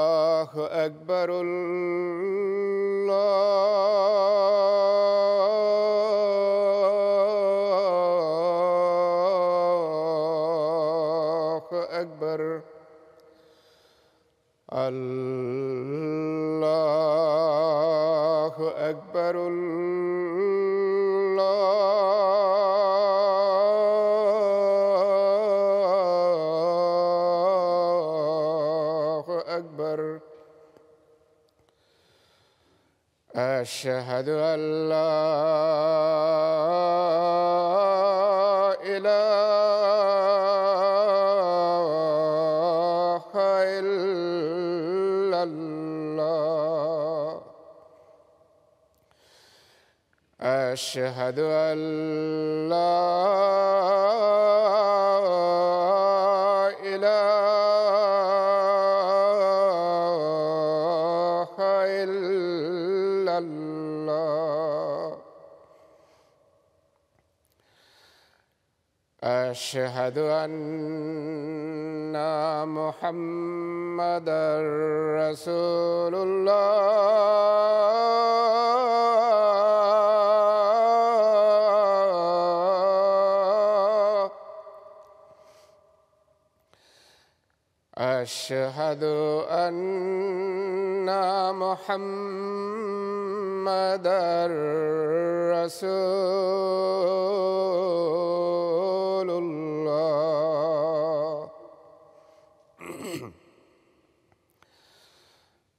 الله أكبر الله أكبر الله أكبر أشهد أن لا إله إلا الله أشهد أن لا إله إلا الله أشهد أن محمدًا رسول الله أشهد أن محمدًا رسول الله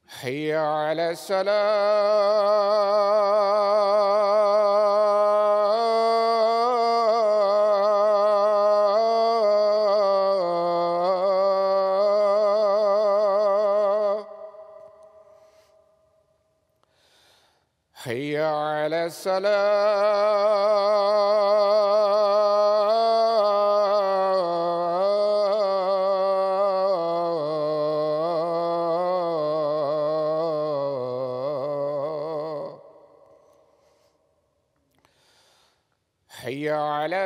حي على الصلاة حي على الصلاة حي على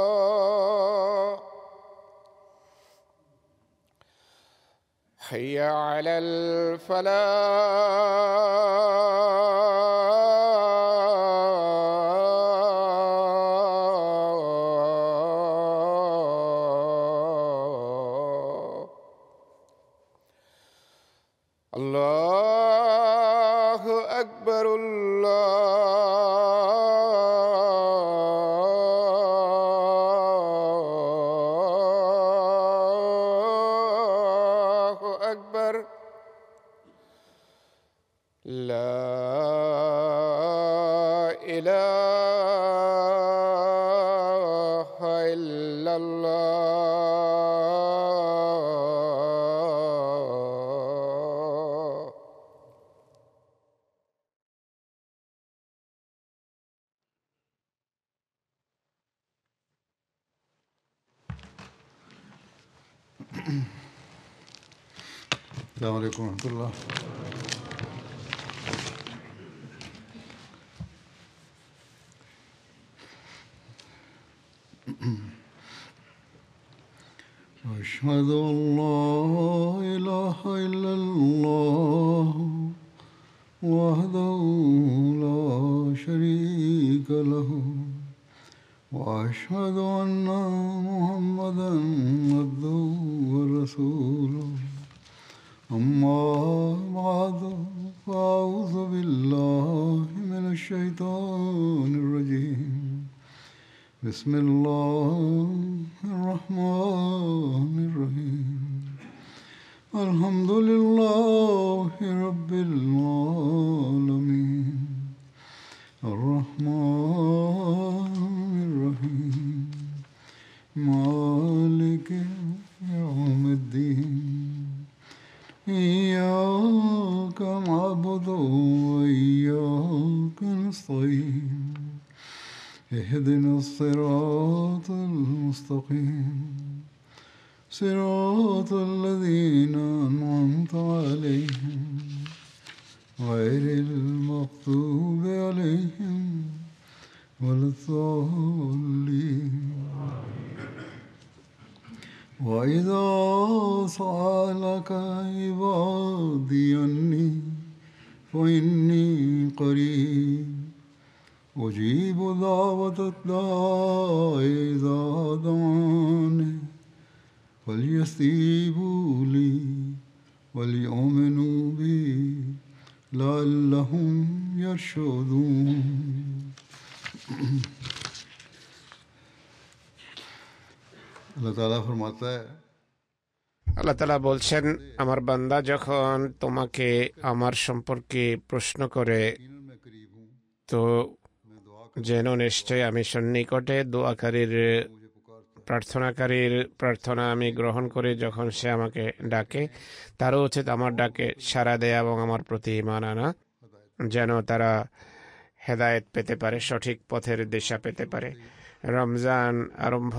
الفلاح حي على الفلاح الله أكبر الله أكبر لا إله إلا الله السلام عليكم ورحمة الله. أشهد أن لا إله إلا الله وحده لا شريك له وأشهد أن محمدًا عبده ورسوله أما بعد فأعوذ بالله من الشيطان الرجيم بسم الله الرحمن الرحيم الحمد لله رب العالمين الرحمن الرحيم مالك يوم الدين إياك نعبد وإياك نستعين اهدنا الصراط المستقيم صراط الذين أنعمت عليهم غير المغضوب عليهم ولا الضالين وإذا سألك عبادي عني فإني قريب أجيب دعوة الداع إذا دعاني فليستجيبوا لي وليؤمنوا بي لعلهم يرشدون اللہ تعالیٰ فرماتا ہے আল্লাহ তাআলা বলছেন, আমার বান্দা যখন তোমাকে আমার সম্পর্কে প্রশ্ন করে, میں قریب ہوں তো میں دعا যেন নিশ্চয় আমি সন্নিকটে দোয়াকারীর مجھے پکارتا প্রার্থনাকারীর প্রার্থনা আমি গ্রহণ করি। যখন সে আমাকে ডাকে, তারও উচিত আমার ডাকে সাড়া দেয়া এবং আমার প্রতি ঈমান আনা, যেন তারা হেদায়েত পেতে পারে, সঠিক পথের দিশা পেতে পারে। রমজান আরম্ভ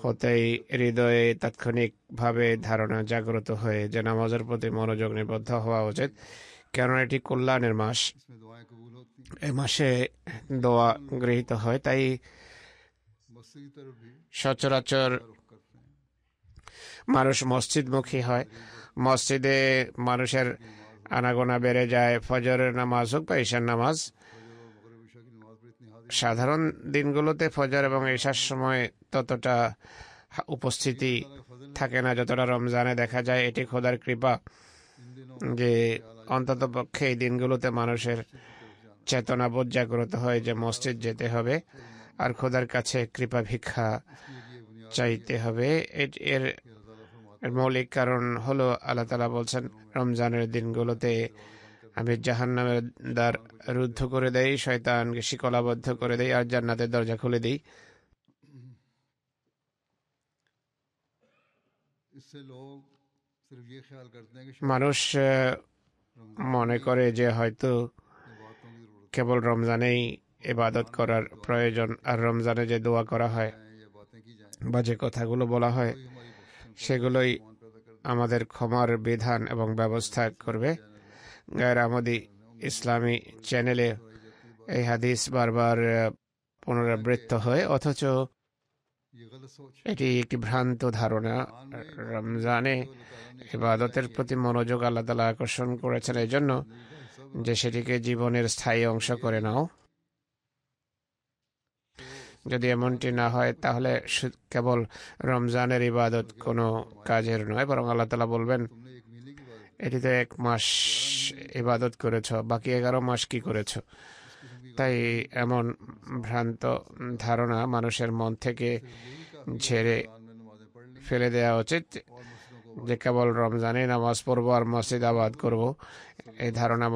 হতেই হৃদয়ে তাৎক্ষণিকভাবে ধারণা জাগ্রত হয়ে যে নামাজের প্রতি মনোযোগ নিবদ্ধ হওয়া উচিত, কেননা এটি কল্যাণের মাস। اس میں دعائیں قبول ہوتی ہیں এই মাসে দোয়া গৃহীত হয়, তাই مسجد کی طرف بھی সচরাচর رخ کرتے ہیں মানুষ মসজিদমুখী হয়। মসজিদে মানুষের আনাগোনা বেড়ে যায়। ফজরের নামাজ হোক বা ঈশার নামাজ, فجر اور مغرب عشاء کی نماز پر اتنی حاضری সাধারণ দিনগুলোতে ফজর এবং ঈশার সময় ততটা উপস্থিতি থাকে না যতটা রমজানে দেখা যায়। এটি খোদার কৃপা ان دنوں যে অন্তত পক্ষে এই দিনগুলোতে মানুষের চেতনাবোধ জাগ্রত হয় যে মসজিদ যেতে হবে আর খোদার কাছে কৃপা ভিক্ষা اس کی یہ بنیاد চাইতে হবে। এর کہ اللہ تعالیٰ فرماتا এর মৌলিক কারণ হলো আল্লাহ তাআলা বলছেন, রমজানের দিনগুলোতে আমি জাহান্নামের দ্বার রুদ্ধ করে দেই, শয়তানকে শিকলাবদ্ধ করে দেই আর জান্নাতের দরজা খুলে দিই। اس سے لوگ صرف یہ خیال کرتے ہیں کہ মানুষ মনে করে যে হয়তো باتوں کی ضرورت কেবল রমজানেই ইবাদত করার প্রয়োজন, আর রমজানে যে দোয়া করা হয় ہے یا باتیں کی جائیں বা যে কথাগুলো বলা হয় وہی ہماری بخشش সেগুলোই ایمان پیدا کرتے আমাদের ক্ষমার বিধান এবং ব্যবস্থা করবে। গায়ের আমদি ইসলামী চ্যানেলে এই হাদিস বারবার পুনরাবৃত্ত হয়, অথচ ہیں یہ غلط سوچ ہے এটি একটি ভ্রান্ত ধারণা। রমজানে ইবাদতের প্রতি মনোযোগ আল্লাহ তাআলা আকর্ষণ করেছেন এই জন্য যে সেটিকে জীবনের স্থায়ী অংশ করে নাও। যদি এমনটি না হয় তাহলে কেবল রমজানের ইবাদত কোনো কাজের নয়, বরং আল্লাহ তাআলা বলবেন, تم نے ایک مہینے کی بات এটি তো 1 মাস ইবাদত করেছ, বাকি 11 মাস কি করেছ? তাই এমন ভ্রান্ত ধারণা মানুষের মন থেকে ঝেড়ে قرآن میں نمازیں پڑھ لیں ফেলে দেওয়া উচিত اور مسجدوں کو যে কেবল রমজানে নামাজ পড়বো আর মসজিদ আবাদ করব, এই ধারণা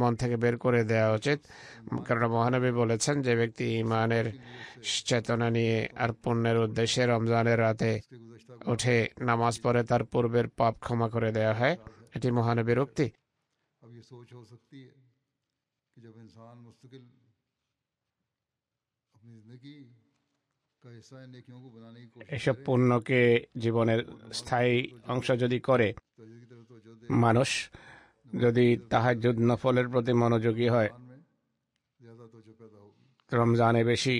মন থেকে বের করে দেওয়া উচিত। কারণ মহানবী বলেছেন, যে ব্যক্তি ইমানের চেতনা নিয়ে আর পুণ্যের উদ্দেশ্যে রমজানের রাতে اس کے گزشتہ উঠে নামাজ পড়ে তার পূর্বের পাপ ক্ষমা করে দেওয়া হয়। এটি মহানবীর উক্তি। اب یہ سوچ ہو سکتی ہے کہ جب انسان مستقل اپنی زندگی کا حصہ نیکیوں کو بنانے کی کوشش এসব পুণ্যকে জীবনের স্থায়ী অংশ যদি করে, توجہ کی طرف توجہ دے মানুষ যদি তাহাজ্জুদ নফলের প্রতি মনোযোগী হয়, قرآن میں زیادہ توجہ پیدا ہوگی রমজানে বেশি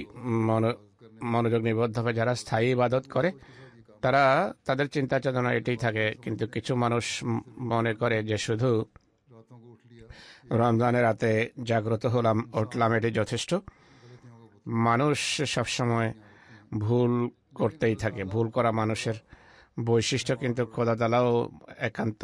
মনোযোগ নিবদ্ধ হবে। যারা স্থায়ী ইবাদত করে তারা তাদের চিন্তা চেতনা এটাই থাকে, কিন্তু কিছু মানুষ মনে করে যে শুধু راتوں کو اٹھ لیا রমজানের রাতে জাগ্রত হলাম, উঠলাম, এটি যথেষ্ট। غلطیوں کو মানুষ সবসময় ভুল করতেই থাকে। ভুল করা মানুষের বৈশিষ্ট্য, কিন্তু খোদা তাআলাও একান্ত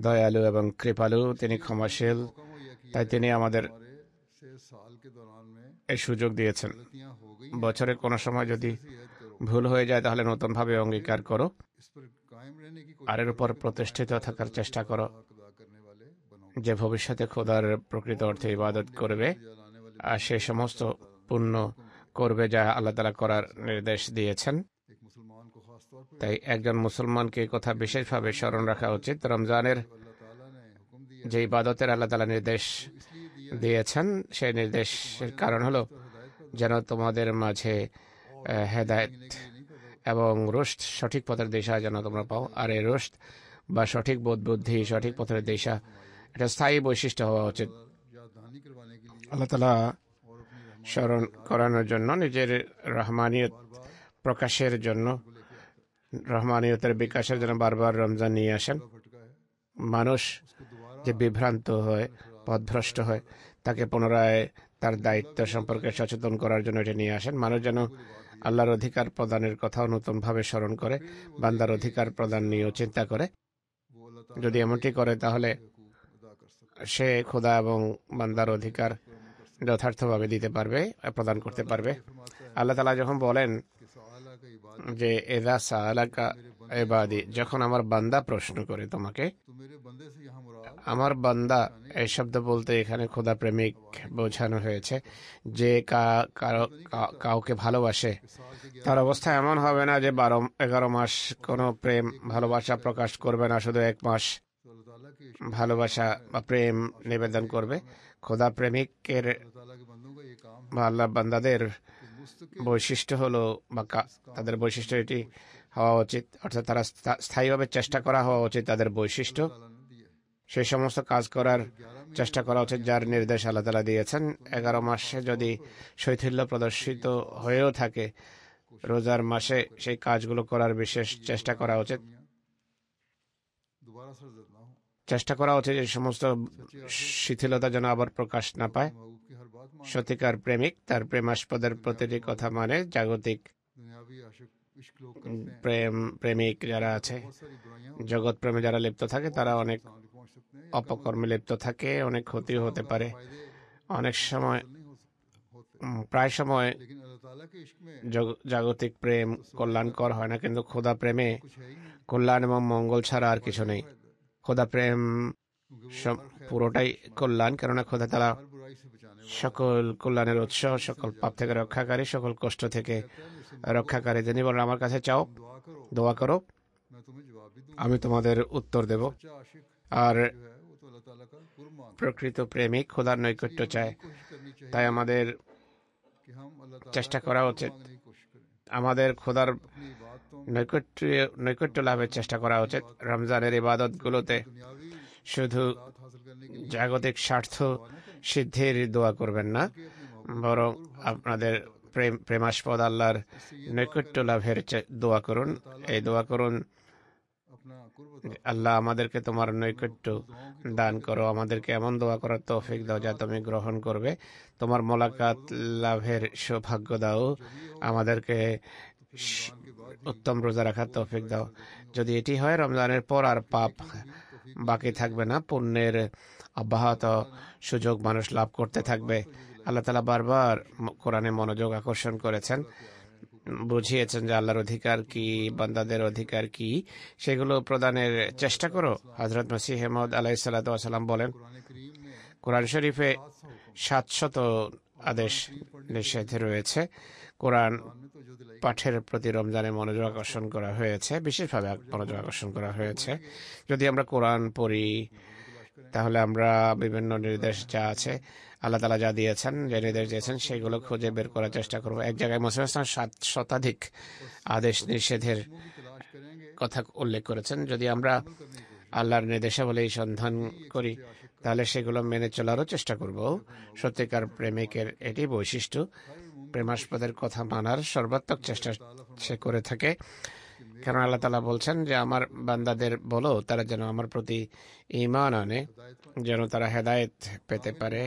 দয়ালু এবং কৃপালু, তিনি ক্ষমাশীল। کم ہو یہ کہ তাই তিনি আমাদের ہمارے سے سال کے دوران میں এই সুযোগ দিয়েছেন। غلطیاں ہو گئی বছরে কোনো সময় যদি سے عہد کرو ভুল হয়ে যায় তাহলে নতুনভাবে অঙ্গীকার করো اس پر قائم कायम रहने की আর এর कोशिश উপর करो कि প্রতিষ্ঠিত तुम्हारे থাকার साथ চেষ্টা अल्लाह করো, का हक अदा करने वाले बनो যে ভবিষ্যতে খোদার প্রকৃত और অর্থে वो ইবাদত तमाम করবে नेकियों से जलाने वाले আর बनोगे সে সমস্ত जिसका अल्लाह ताला ने পুণ্য तुम्हें हुक्म दिया করবে যা আল্লাহ তাআলা করার নির্দেশ দিয়েছেন। एक मुसलमान को खास तौर पे তাই একজন মুসলমানকে এই কথা বিশেষভাবে স্মরণ রাখা উচিত, রমজানের जो अल्लाह ताला ने हुक्म दिया যে ইবাদতের আল্লাহ তাআলা নির্দেশ वो इसलिए दिया है দিয়েছেন, সেই নির্দেশের কারণ হলো और हिदायत पैदा যেন তোমাদের মাঝে और হেদায়েত जीने के लिए नहीं पैदा এবং রুশদ সঠিক পথের দিশা যেন তোমরা পাও। আর এই রুশদ বা সঠিক বোধ বুদ্ধি সঠিক পথের দিশা এটা স্থায়ী বৈশিষ্ট্য হওয়া উচিত। याद दहानी करवाने के लिए আল্লাহ তাআলা और अपनी रहमत স্মরণ করানোর জন্য, নিজের রহমানিয়ত প্রকাশের জন্য, को लेके आता है রহমানিয়তের বিকাশের জন্য বারবার রমজান নিয়ে আসেন। भटका है মানুষ उसको दोबारा যে বিভ্রান্ত হয়, পথভ্রষ্ট হয়, তাকে পুনরায় তার দায়িত্ব সম্পর্কে সচেতন করার জন্য এটা নিয়ে আসেন। মানুষ যেন আল্লাহর অধিকার প্রদানের কথাও নতুনভাবে স্মরণ করে, বান্দার অধিকার প্রদান নিয়েও চিন্তা করে। वो अल्लाह ताला যদি এমনটি করে তাহলে के हुकूक अदा कर सकता সে খোদা এবং বান্দার অধিকার যথার্থভাবে দিতে পারবে, প্রদান করতে পারবে। है फरमाता है আল্লাহ তাআলা যখন বলেন कि सआला का इबादत যে এযা সাআলাকা ইবাদি, যখন আমার বান্দা প্রশ্ন করে তোমাকে, तो मेरे बंदे से यहाँ मुराद আমার বান্দা এই শব্দ বলতে এখানে খোদা প্রেমিক বোঝানো হয়েছে, যে কাউকে ভালোবাসে। साल के তার অবস্থা এমন হবে না যে 11 মাস কোনো প্রেম ভালোবাসা প্রকাশ করবে না, শুধু 1 মাস तो अल्लाह ताला के ভালোবাসা বা প্রেম নিবেদন করবে। খোদা প্রেমিকের अल्लाह ताला के बंदों का ये काम বা আল্লাহ বান্দাদের है कि मुस्तकिल বৈশিষ্ট্য হলো বা তাদের বৈশিষ্ট্য এটি হওয়া উচিত, অর্থাৎ তারা স্থায়ীভাবে চেষ্টা করা হওয়া উচিত তাদের বৈশিষ্ট্য, ताला ने दिया है সেই সমস্ত কাজ করার চেষ্টা করা উচিত যার নির্দেশ আল্লাহ তাআলা দিয়েছেন। 11 মাসে যদি শৈথিল্য প্রদর্শিত হয়েও থাকে, রোজার মাসে সেই কাজগুলো করার বিশেষ চেষ্টা করা উচিত। दोबारा सरजद ना हो চেষ্টা করা উচিত এই সমস্ত শিথিলতা যেন আবার প্রকাশ না পায়। महबूब की हर बात मान সত্যিকার প্রেমিক তার প্রেমাস্পদের প্রতিটি কথা মানে। জাগতিক दुनियावी आशिक इश्क लोग करते हैं প্রেমিক যারা আছে, बहुत सारी बुराइयां জগৎ প্রেমে যারা লিপ্ত থাকে, তারা অনেক इंसान को पहुंच सकते हैं অপকর্মে লিপ্ত থাকে, অনেক ক্ষতি হতে পারে, फायदे অনেক সময় हासिल नहीं होते প্রায় সময় लेकिन अल्लाह ताला के इश्क में জাগতিক প্রেম কল্যাণকর হয় না, কিন্তু খোদা প্রেমে कुछ है ही नहीं কল্যাণ এবং মঙ্গল ছাড়া আর কিছু নেই। খোদা প্রেম পুরোটাই কল্যাণ, কেননা খোদা তাআলা हर बुराई से बचाने वाला সকল কল্যাণের উৎস, সকল পাপ থেকে রক্ষাকারী, সকল কষ্ট থেকে রক্ষাকারী। তিনি বলেন আমার কাছে চাও, दुआ करो দোয়া করো, मैं तुम्हें जवाब भी दूंगा আমি তোমাদের উত্তর দেব। सच्चा आशिक আর जो है वो तो अल्लाह ताला का कुर्ब मांगता প্রকৃত প্রেমিক খোদার নৈকট্য চায়। है कोशिश करनी चाहिए তাই আমাদের कि हम अल्लाह ताला চেষ্টা का করা कुर्ब উচিত, मांगने की कोशिश करें আমাদের খোদার अपनी इबादतों নৈকট্য লাভের চেষ্টা করা উচিত। রমজানের ইবাদতগুলোতে दुनियावी শুধু बात हासिल करने के लिए জাগতিক স্বার্থ সিদ্ধির দোয়া করবেন না, বরং আপনাদের প্রেমাস্পদ আল্লাহর নৈকট্য লাভের দোয়া করুন। এই দোয়া করুন, अपना कुर्ब আল্লাহ আমাদেরকে তোমার নৈকট্য দান করো, আমাদেরকে এমন দোয়া করার তৌফিক দাও যা তুমি গ্রহণ করবে, তোমার মোলাকাত লাভের সৌভাগ্য দাও, আমাদেরকে উত্তম রোজা রাখার তৌফিক দাও। যদি এটি হয়, রমজানের পর আর পাপ বাকি থাকবে না, পুণ্যের অব্যাহত সুযোগ মানুষ লাভ করতে থাকবে। আল্লাহ তাআলা বারবার কোরআনে মনোযোগ আকর্ষণ করেছেন, বুঝিয়েছেন যে আল্লাহর অধিকার কি, বান্দাদের অধিকার কি, সেগুলো প্রদানের চেষ্টা করো। হযরত মসিহ মউদ আলাইহিস সালাতু ওয়াস সালাম বলেন, कुरान करीम में কোরআন শরীফে 700 আদেশ নিষেধ রয়েছে। কোরআন में तो जो दिलाई পাঠের প্রতি রমজানে মনোযোগ আকর্ষণ করা হয়েছে, বিশেষভাবে মনোযোগ আকর্ষণ করা হয়েছে। যদি আমরা কোরআন পড়ি তাহলে আমরা বিভিন্ন নির্দেশ যা আছে, আল্লাহ তাআলা যা দিয়েছেন, যে নির্দেশ দিয়েছেন, সেগুলো খুঁজে বের করার চেষ্টা করব। এক জায়গায় মুহাম্মদ সাল্লাল্লাহু আলাইহি ওয়াসাল্লাম 7 শতাধিক আদেশ নিষেধের की तलाश करेंगे কথা উল্লেখ করেছেন। যদি আমরা আল্লাহর নির্দেশাবলী সন্ধান করি তাহলে সেগুলো মেনে চলারও চেষ্টা করব। সত্যিকার প্রেমিকের এটি বৈশিষ্ট্য, প্রেমাস্পদের কথা মানার সর্বাত্মক চেষ্টা সে করে থাকে। কারণ আল্লাহ তাআলা বলছেন যে আমার বান্দাদের বলো তারা যেন আমার প্রতি ঈমান আনে, যেন তারা হেদায়েত পেতে পারে।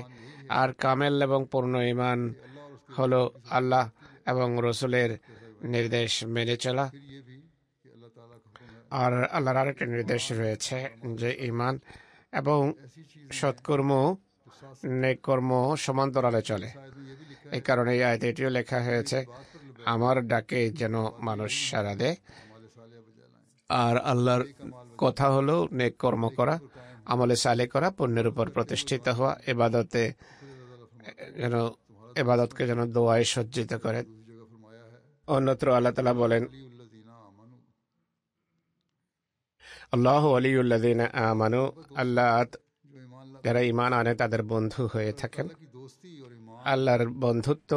আর কামেল এবং পূর্ণ ঈমান হলো আল্লাহ এবং রসুলের নির্দেশ মেনে চলা। फिर ये भी कि अल्लाह ताला का हुक्म है আর আল্লাহর আরেকটি নির্দেশ রয়েছে যে ঈমান এবং ऐसी चीज সৎকর্ম, নেক কর্ম সমান্তরালে চলে। शायद में ये भी लिखा এই কারণে এই আয়াতে এটিও লেখা হয়েছে, আমার ডাকে যেন মানুষ সাড়া দেয়। हमारे सालिया बजा लाएं আর আল্লাহর কথা হলো নেক কর্ম করা, আমলে সালে করা, পুণ্যের উপর প্রতিষ্ঠিত হওয়া, এবাদতে যেন এবাদতকে যেন দোয়ায় সজ্জিত করে। অন্যত্র আল্লাহ তাআলা বলেন, আল্লাহু ওয়ালিউল্লাযিনা আমানু, আল্লাহ যারা ঈমান আনে তাদের বন্ধু হয়ে থাকেন। আল্লাহর বন্ধুত্ব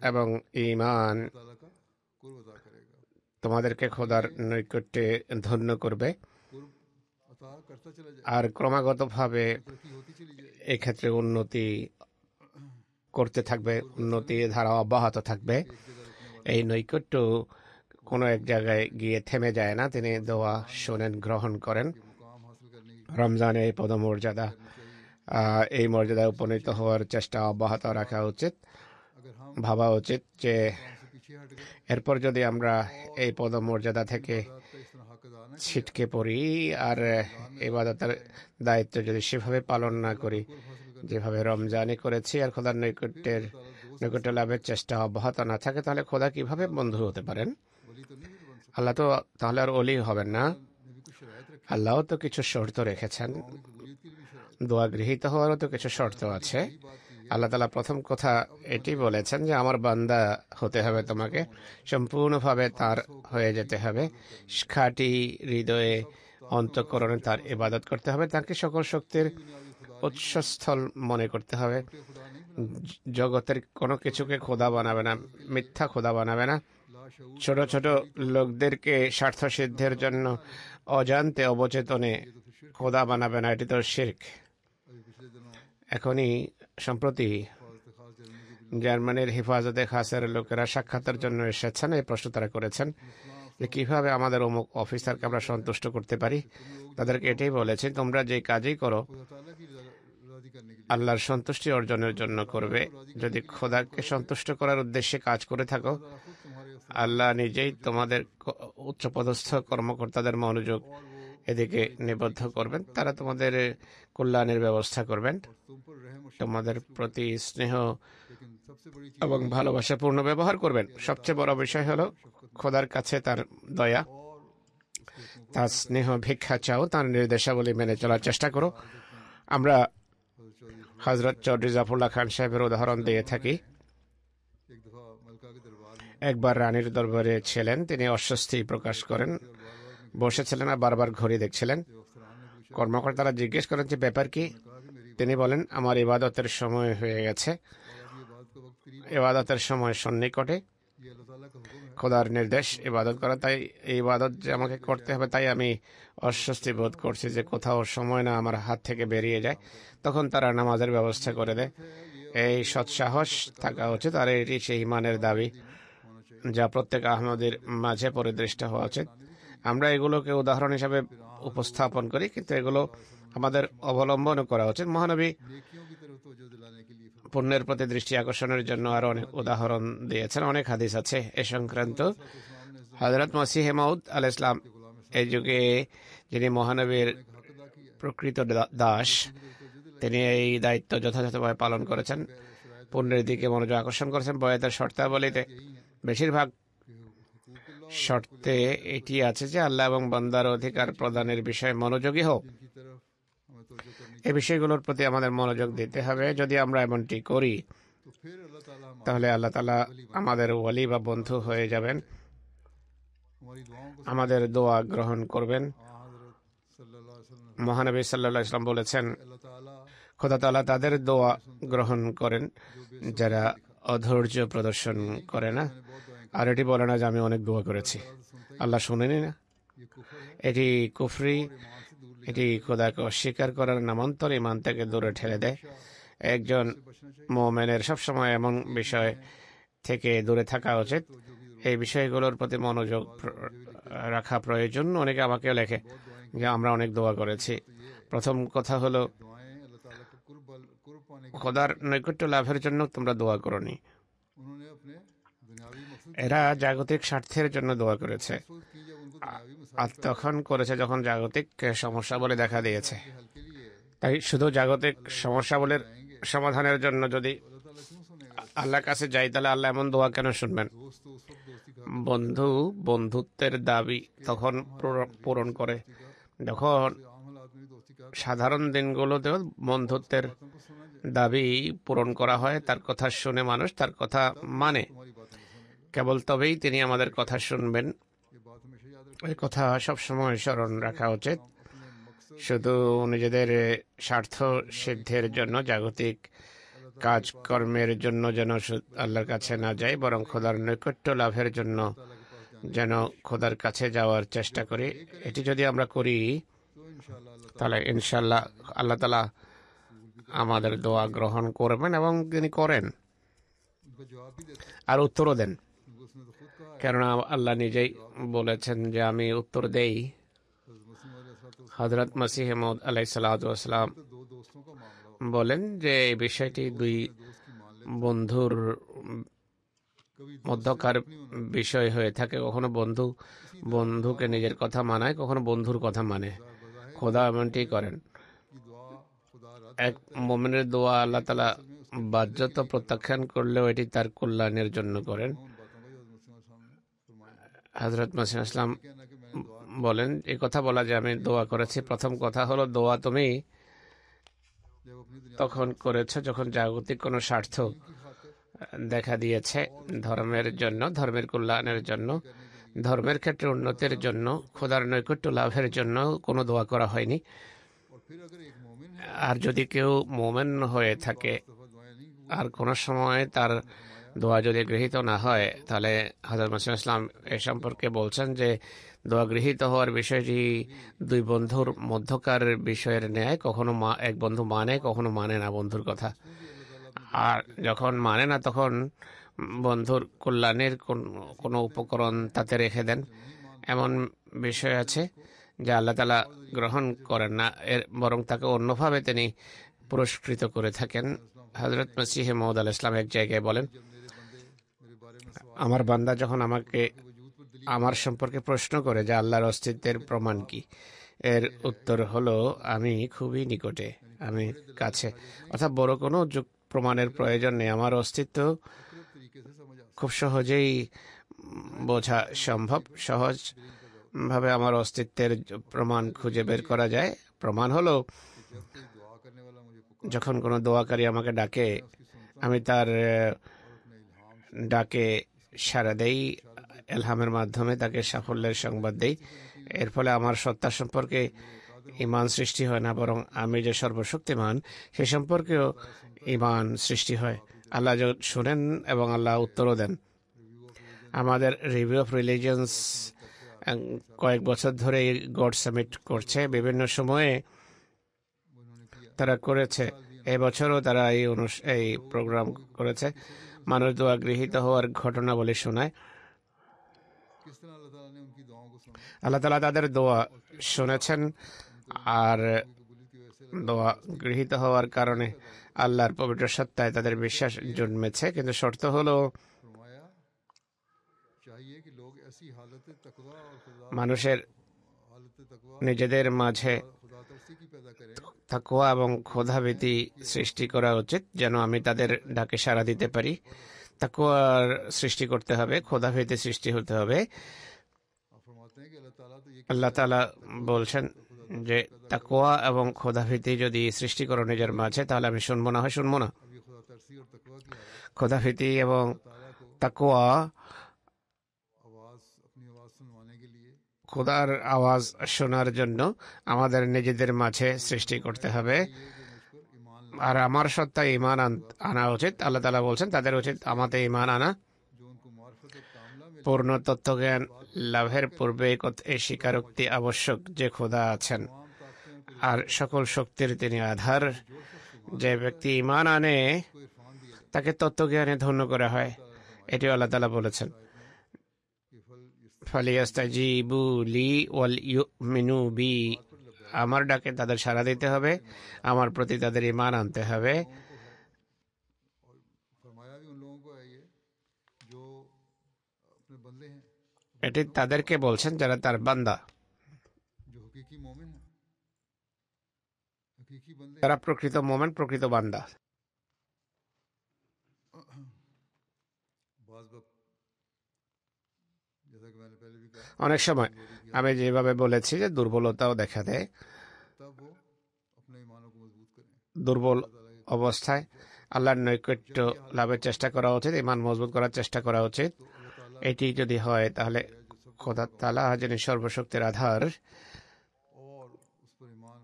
এবং ঈমান তোমাদেরকে খোদার নৈকট্যে ধন্য করবে আর ক্রমাগতভাবে এক্ষেত্রে উন্নতি করতে থাকবে, উন্নতি ধারা অব্যাহত থাকবে। এই নৈকট্য কোনো এক জায়গায় গিয়ে থেমে যায় না। তিনি দোয়া শোনেন, গ্রহণ করেন। রমজানে এই পদমর্যাদা, এই মর্যাদায় উপনীত হওয়ার চেষ্টা অব্যাহত রাখা উচিত। ভাবা উচিত যে এরপর যদি আমরা এই পদমর্যাদা থেকে ছিটকে পড়ি আর ইবাদতের দায়িত্ব যদি সেভাবে পালন না করি যেভাবে রমজানে করেছি, আর খোদার নৈকট্য লাভের চেষ্টা অব্যাহত না থাকে, তাহলে খোদা কিভাবে বন্ধু হতে পারেন? আল্লাহ তো তাহলে আর ওলি হবেন না। আল্লাহও তো কিছু শর্ত রেখেছেন, দোয়া গৃহীত হওয়ারও তো কিছু শর্ত আছে। আল্লাহ তাআলা প্রথম কথা এটি বলেছেন যে আমার বান্দা হতে হবে, তোমাকে সম্পূর্ণভাবে তার হয়ে যেতে হবে, খাঁটি হৃদয়ে অন্তঃকরণে তার ইবাদত করতে হবে, তাকে সকল শক্তির উৎসস্থল মনে করতে হবে। জগতের কোনো কিছুকে খোদা বানাবে না, মিথ্যা খোদা বানাবে না। ছোট ছোট লোকদেরকে স্বার্থ সিদ্ধের জন্য অজান্তে অবচেতনে খোদা বানাবে না, এটি তো শিরক। এখনই সম্প্রতি জার্মানির হেফাজতে খাসের লোকেরা সাক্ষাতের জন্য এসেছেন। এই প্রশ্ন তারা করেছেন যে কিভাবে আমাদের অমুক অফিসারকে আমরা সন্তুষ্ট করতে পারি। তাদেরকে এটাই বলেছি, তোমরা যে কাজই করো আল্লাহর সন্তুষ্টি অর্জনের জন্য করবে। যদি খোদাকে সন্তুষ্ট করার উদ্দেশ্যে কাজ করে থাকো, আল্লাহ নিজেই তোমাদের উচ্চপদস্থ কর্মকর্তাদের মনোযোগ এদিকে নিবদ্ধ করবেন। তারা তোমাদের কল্যাণের ব্যবস্থা করবেন, তোমাদের প্রতি স্নেহ এবং ভালোবাসাপূর্ণ ব্যবহার করবেন। সবচেয়ে বড় বিষয় হলো খোদার কাছে তার দয়া, তার স্নেহ ভিক্ষা চাও, তার নির্দেশাবলী মেনে চলার চেষ্টা করো। আমরা হযরত চৌধুরী জাফরুল্লাহ খান সাহেবের উদাহরণ দিয়ে থাকি। একবার রানীর দরবারে ছিলেন, তিনি অস্বস্তি প্রকাশ করেন, বসেছিলেন আর বারবার ঘড়ি দেখছিলেন। কর্মকর্তারা জিজ্ঞেস করেন যে ব্যাপার কি? তিনি বলেন, আমার ইবাদতের সময় হয়ে গেছে, ইবাদতের সময় সন্নিকটে, খোদার নির্দেশ ইবাদত করা, তাই এই ইবাদত যে আমাকে করতে হবে, তাই আমি অস্বস্তি বোধ করছি যে কোথাও সময় না আমার হাত থেকে বেরিয়ে যায়। তখন তারা নামাজের ব্যবস্থা করে দেয়। এই সৎসাহস থাকা উচিত, আর এটি সেই ইমানের দাবি যা প্রত্যেক আহমদীর মাঝে পরিদৃষ্ট হওয়া উচিত। আমরা এগুলোকে উদাহরণ হিসাবে উপস্থাপন করি, কিন্তু এগুলো আমাদের অবলম্বনও করা উচিত। মহানবী পুণ্যের প্রতি দৃষ্টি আকর্ষণের জন্য আরো অনেক উদাহরণ দিয়েছেন, অনেক হাদিস আছে এ সংক্রান্ত। হযরত মসিহে মাউদ আলাইহিস সালাম এই যুগে, যিনি মহানবীর প্রকৃত দাস, তিনি এই দায়িত্ব যথাযথভাবে পালন করেছেন, পুণ্যের দিকে মনোযোগ আকর্ষণ করেছেন। বয়াতের শর্তাবলীতে বেশিরভাগ শর্তে এটি আছে যে আল্লাহ এবং বান্দার অধিকার প্রদানের বিষয়ে মনোযোগী হোক। এই বিষয়গুলোর প্রতি আমাদের মনোযোগ দিতে হবে। যদি আমরা এমনটি করি, তাহলে আল্লাহ তাআলা আমাদের ওয়ালি বা বন্ধু হয়ে যাবেন, আমাদের দোয়া গ্রহণ করবেন। মহানবী সাল্লাল্লাহু আলাইহি ওয়াসাল্লাম বলেছেন, খোদা তাআলা তাদের দোয়া গ্রহণ করেন যারা অধৈর্য প্রদর্শন করে না। আর এটি বলে না যে আমি অনেক দোয়া করেছি, আল্লাহ শুনেনি না। এটি কুফরি, এটি খোদাকে অস্বীকার করার নামান্তর, ইমান থেকে দূরে ঠেলে দেয়। একজন মুমিনের সবসময় এমন বিষয় থেকে দূরে থাকা উচিত। এই বিষয়গুলোর প্রতি মনোযোগ রাখা প্রয়োজন। অনেকে আমাকে লেখে যে আমরা অনেক দোয়া করেছি। প্রথম কথা হলো, খোদার নৈকট্য লাভের জন্য তোমরা দোয়া করনি, এরা জাগতিক স্বার্থের জন্য দোয়া করেছে, আর তখন করেছে যখন জাগতিক সমস্যাবলী দেখা দিয়েছে। তাই শুধু জাগতিক সমস্যাবলীর সমাধানের জন্য যদি আল্লাহর কাছে যাই, তাহলে আল্লাহ এমন দোয়া কেন শুনবেন? दोस्त तो उस वक्त दोस्ती का বন্ধু বন্ধুত্বের দাবি তখন পূরণ করে যখন से आम हालात में भी दोस्ती का সাধারণ দিনগুলোতেও বন্ধুত্বের बातों को सुना जाए, দাবি পূরণ করা হয়। তার কথা শুনে মানুষ তার কথা মানে, तुम्हारी बातों को सुनेगा। কেবল তবেই তিনি আমাদের কথা শুনবেন। ये बात हमेशा याद এই কথা সবসময় স্মরণ রাখা উচিত। रखें, अपने मकसद শুধু নিজেদের স্বার্থ সিদ্ধির জন্য, জাগতিক কাজকর্মের জন্য যেন আল্লাহর কাছে না যাই, বরং খোদার নৈকট্য লাভের জন্য ताला के पास जाने, যেন খোদার কাছে যাওয়ার চেষ্টা করি। এটি যদি আমরা করি, तो इंशाअल्लाह अल्लाह তাহলে ইনশাল্লাহ আল্লাহ তালা আমাদের দোয়া গ্রহণ করবেন এবং তিনি করেন उनका जवाब भी देता है, আর उত্তরও দেন। क्योंकि उसने तो खुद कहा है, কেননা আল্লাহ নিজেই বলেছেন যে আমি উত্তর দেই। হযরত মসিহ মউদ আলাইহিস সালাতু ওয়াস সালাম तो दो दोस्तों का मामला हो, বলেন যে এই বিষয়টি দুই दोस्त की मान ले, বন্ধুর कभी মধ্যকার বিষয় হয়ে থাকে। কখনো বন্ধু বন্ধুকে নিজের কথা মানায়, কখনো বন্ধুর কথা মানে। बजाय খোদা এমনটি করেন। की दुआ खुदा रद्द এক মুমিনের দোয়া আল্লাহ তাআলা বাধ্যত প্রত্যাখ্যান করলেও এটি তার কল্যাণের জন্য করেন। उन बातों का जो मुस्लिम सामने फरमाया, হযরত মসিহ ইসলাম कहना कि मैंने दुआ বলেন, এই কথা বলা যে আমি দোয়া করেছি, প্রথম কথা হলো দোয়া তুমি जब अपनी दुनिया তখন করেছ যখন জাগতিক কোনো স্বার্থ की खातिर দেখা দিয়েছে, ধর্মের জন্য, ধর্মের কল্যাণের জন্য, ধর্মের ক্ষেত্রে উন্নতির জন্য, খোদার নৈকট্য লাভের জন্য কোনো দোয়া করা হয়নি। और फिर अगर एक मोमिन है আর যদি কেউ মোমেন হয়ে থাকে दफा दुआएं नहीं আর কোনো সময় তার দোয়া যদি গৃহীত না হয়, তাহলে হযরত মসিহ ইসলাম এ সম্পর্কে বলছেন যে দোয়া গৃহীত হওয়ার বিষয়টি দুই বন্ধুর মধ্যকার বিষয়ের ন্যায়। কখনো এক বন্ধু মানে, কখনো মানে না বন্ধুর কথা। আর যখন মানে না, তখন বন্ধুর কল্যাণের কোনো উপকরণ তাতে রেখে দেন। এমন বিষয় আছে যা আল্লাহ তাআলা গ্রহণ করেন না, বরং তাকে অন্যভাবে তিনি পুরস্কৃত করে থাকেন। হযরত মসিহ মউদ আলাইহিস সালাম এক জায়গায় বলেন, मेरे बारे में सवाल আমার বান্দা যখন আমাকে वजूद पर दिली আমার সম্পর্কে প্রশ্ন করে যে আল্লাহর অস্তিত্বের প্রমাণ কি, এর উত্তর হলো আমি খুবই নিকটে, আমি কাছে। অর্থাৎ বড় কোনো প্রমাণের প্রয়োজন নেই। আমার অস্তিত্ব मुख्तलिफ तरीके से समझ आ খুব সহজেই বোঝা সম্ভব। সহজভাবে আমার অস্তিত্বের প্রমাণ খুঁজে বের করা যায়। প্রমাণ হলো कि जब कोई दुआ करने वाला मुझे पुकार যখন কোনো দোয়াকারী আমাকে ডাকে, उसकी सुनता আমি তার और अपने इल्हाम ডাকে সাড়া দেই, এলহামের মাধ্যমে তাকে সাফল্যের সংবাদ দেই। এর ফলে আমার সত্তা সম্পর্কে ঈমান সৃষ্টি হয় না, বরং আমি যে সর্বশক্তিমান সে সম্পর্কেও ঈমান সৃষ্টি হয়। আল্লাহ শুনেন এবং আল্লাহ উত্তরও দেন। আমাদের রিভিউ অফ রিলিজিয়ন্স কয়েক বছর ধরে গড সামিট করছে। বিভিন্ন সময়ে उन्होंने किया তারা করেছে। এবছরও তারা এই প্রোগ্রাম করেছে। মানুষ দোয়া গৃহীত হওয়ার ঘটনাবলী শোনায়। किस तरह अल्लाह ताला ने उनकी दुआओं को सुना, আল্লাহ তাআলা তাদের দোয়া শুনেছেন, আর कबूलियत की वजह से দোয়া গৃহীত হওয়ার কারণে আল্লাহর পবিত্র সত্তায় তাদের বিশ্বাস জন্মেছে। কিন্তু শর্ত হলো फरमाया चाहिए कि लोग ऐसी हालत तकवा और खुदा মানুষের हालत तकवा নিজেদের মাঝে खुदा तरसी की पैदा करें, তাকওয়া এবং খোদাভীতি সৃষ্টি করা উচিত, যেন আমি তাদের ডাকে সাড়া দিতে পারি। তাকওয়ার সৃষ্টি করতে হবে, খোদাভীতি সৃষ্টি হতে হবে। आप फरमाते हैं कि अल्लाह ताला तो ये আল্লাহ তাআলা বলছেন যে তাকওয়া এবং খোদাভীতি যদি সৃষ্টি করো নিজের মাঝে, তাহলে আমি শুনবো না হয় শুনবো না। अब ये खुदा तरसी और तकवा की हालत খোদাভীতি এবং ताला को তাকওয়া आवाज अपनी आवाज सुनवाने के लिए খোদার আওয়াজ শোনার জন্য আমাদের নিজেদের মাঝে সৃষ্টি করতে হবে। ये जो मुझ पर ईमान আর আমার সত্তায় ঈমান আনা উচিত। আল্লাহ তাআলা বলছেন তাদের উচিত আমাতে ঈমান আনা। जो उनको मार्फत कामला में পূর্ণ তত্ত্বজ্ঞান লাভের পূর্বে এই স্বীকারোক্তি আবশ্যক যে খোদা আছেন तमाम ताकतें আর সকল শক্তির তিনি আধার। যে ব্যক্তি ঈমান আনে को इरफान दिया जाता তাকে তত্ত্বজ্ঞানে ধন্য করা হয়। এটি আল্লাহ তাআলা বলেছেন, है कि फल इस ফালিয়াস্তাজিবু লি ওয়াল ইউমিনু বি। আমার ডাকে তাদের সাড়া দিতে হবে, আমার প্রতি তাদের ঈমান আনতে হবে। और फरमाया भी उन लोगों को है ये जो अपने बंदे हैं, এটি তাদেরকে বলছেন যারা তার বান্দা, जो हकीकी मोमिन है, हकीकी बंदे তারা প্রকৃত মোমেন, প্রকৃত বান্দা। बाज़ वक्त जैसा कि मैंने पहले भी कहा অনেক সময় আমি যেভাবে বলেছি যে দুর্বলতাও দেখা দেয়। तब वो अपने ईमानों को मजबूत करें, দুর্বল अल्लाह ताला के অবস্থায় আল্লাহর নৈকট্য লাভের চেষ্টা করা উচিত, ঈমান মজবুত করার চেষ্টা করা উচিত। तो अल्लाह ताला এটি যদি হয় তাহলে है जो सब খোদা তাআলা যিনি সর্বশক্তির আধার, और उस पर ईमान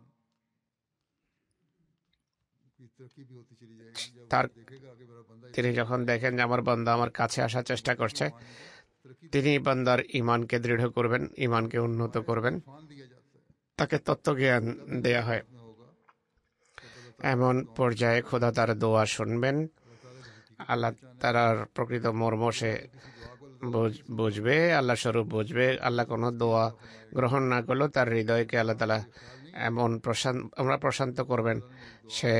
की तरक्की भी होती चली जाएगी। जब তার वो देखेगा कि मेरा बंदा তিনি যখন দেখেন যে আমার বান্দা আমার কাছে আসার চেষ্টা করছে, ईमान का तरक्की তিনি বান্দার ঈমানকে দৃঢ় করবেন, ঈমানকে উন্নত করবেন। फान दिया जाता है তাকে তত্ত্বজ্ঞান দেয়া হয়। में होगा এমন পর্যায়ে খোদা তার দোয়া শুনবেন, अल्लाह ताला की हकीकत আল্লাহ তার প্রকৃত মর্ম সে किसी दुआ को বুঝবে, আল্লাহ স্বরূপ বুঝবে। আল্লাহ কোনো দোয়া গ্রহণ না করলেও তার হৃদয়কে আল্লাহ তাআলা এমন প্রশান্ত করবেন, সে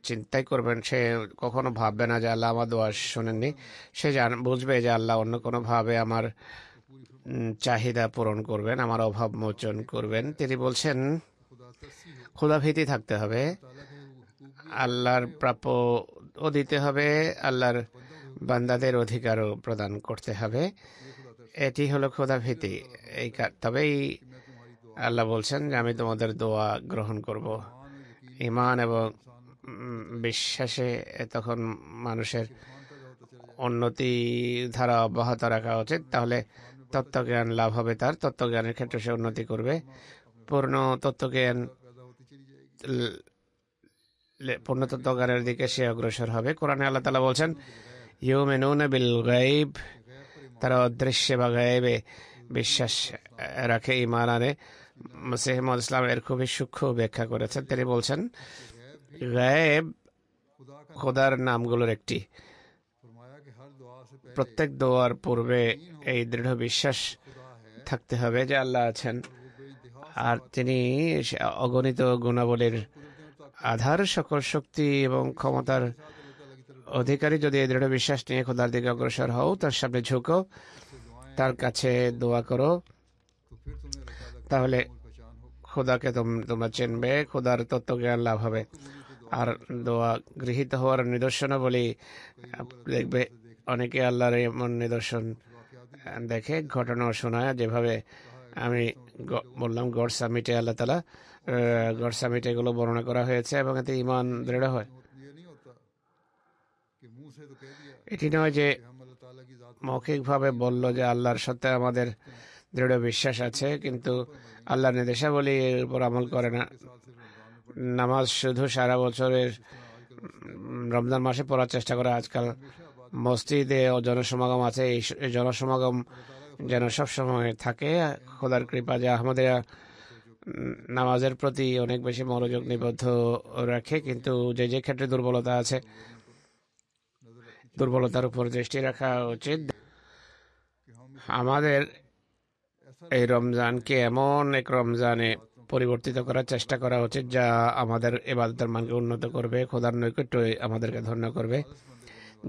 চিন্তাই করবেন, সে কখনো ভাববে না যে আল্লাহ আমার দোয়া শোনেননি। সে বুঝবে যে আল্লাহ অন্য কোনো ভাবে আমার চাহিদা পূরণ করবেন, আমার অভাব মোচন করবেন। তিনি বলছেন खुदा तरसी हो ক্ষুধাভীতি থাকতে হবে, ताला के हुकूक আল্লাহর প্রাপ্য ও দিতে হবে, আল্লাহর বান্দাদের অধিকারও প্রদান করতে হবে। এটি হলো ক্ষুধাভীতি। তবেই मैं तुम्हारी दुआ আল্লাহ বলছেন যে আমি তোমাদের দোয়া গ্রহণ করব। ঈমান এবং বিশ্বাসে তখন মানুষের উন্নতি ধারা অব্যাহত রাখা উচিত, তাহলে তত্ত্বজ্ঞান লাভ হবে। তার তত্ত্বজ্ঞানের ক্ষেত্রে সে উন্নতি করবে। পূর্ণ তত্ত্বজ্ঞান पैदा होती चली जाएगी। পূর্ণ তত্ত্বজ্ঞানের দিকে সে অগ্রসর হবে। কোরআনে আল্লাহ তাআলা বলছেন ইউমিনুনা বিল গায়ব, তারা অদৃশ্য বা গায়েবে বিশ্বাস রাখে, ঈমান আনে। মসিহ মুহাম্মদ ইসলাম এর খুবই সূক্ষ্ম ব্যাখ্যা করেছেন। তিনি বলছেন গায়েব खुदा का খোদার নামগুলোর একটি। फरमाया कि हर दुआ से पहले প্রত্যেক দোয়ার পূর্বে এই দৃঢ় বিশ্বাস खुदा है থাকতে হবে যে আল্লাহ আছেন, वो बेइंतहा আর তিনি অগণিত গুণাবলীর আধার, সকল শক্তি এবং ক্ষমতার अल्लाह ताला की तरफ অধিকারী। যদি এই দৃঢ় বিশ্বাস নিয়ে খোদার দিকে অগ্রসর হও, তার সামনে ঝুঁকো, তার কাছে দোয়া করো, तो फिर तुम्हें अल्लाह ताला की তাহলে पहचान होगी। খোদাকে তোমরা চিনবে, খোদার তত্ত্বজ্ঞান লাভ হবে। আর দোয়া গৃহীত হওয়ার নিদর্শন বলি দেখবে অনেকে আল্লাহর এমন নিদর্শন দেখে, ঘটনা শোনায়। যেভাবে আমি বললাম গড সামিটে আল্লাহ তাআলা গড সামিটে এগুলো বর্ণনা করা হয়েছে এবং এতে ঈমান দৃঢ় হয়। ये नहीं होता कि मुंह से तो कह दिया এটি নয় যে कि हम अल्लाह ताला की जात মৌখিকভাবে বলল যে আল্লাহর সত্ত্বে আমাদের দৃঢ় বিশ্বাস আছে, কিন্তু আল্লাহর নির্দেশাবলীর উপর আমল করে না। নামাজ শুধু সারা বছরের রমজান মাসে পড়ার চেষ্টা করে। আজকাল মসজিদে জনসমাগম আছে, এই জনসমাগম যেন সবসময় থাকে। খোদার কৃপা যে আমাদের নামাজের প্রতি অনেক বেশি মনোযোগ নিবদ্ধ রাখে, কিন্তু যে যে ক্ষেত্রে দুর্বলতা আছে, দুর্বলতার উপর দৃষ্টি রাখা উচিত। আমাদের এই রমজানকে এমন এক রমজানে পরিবর্তিত করার চেষ্টা করা উচিত যা আমাদের ইবাদতের মানকে উন্নত করবে, খোদার নৈকট্য আমাদেরকে ধন্য করবে,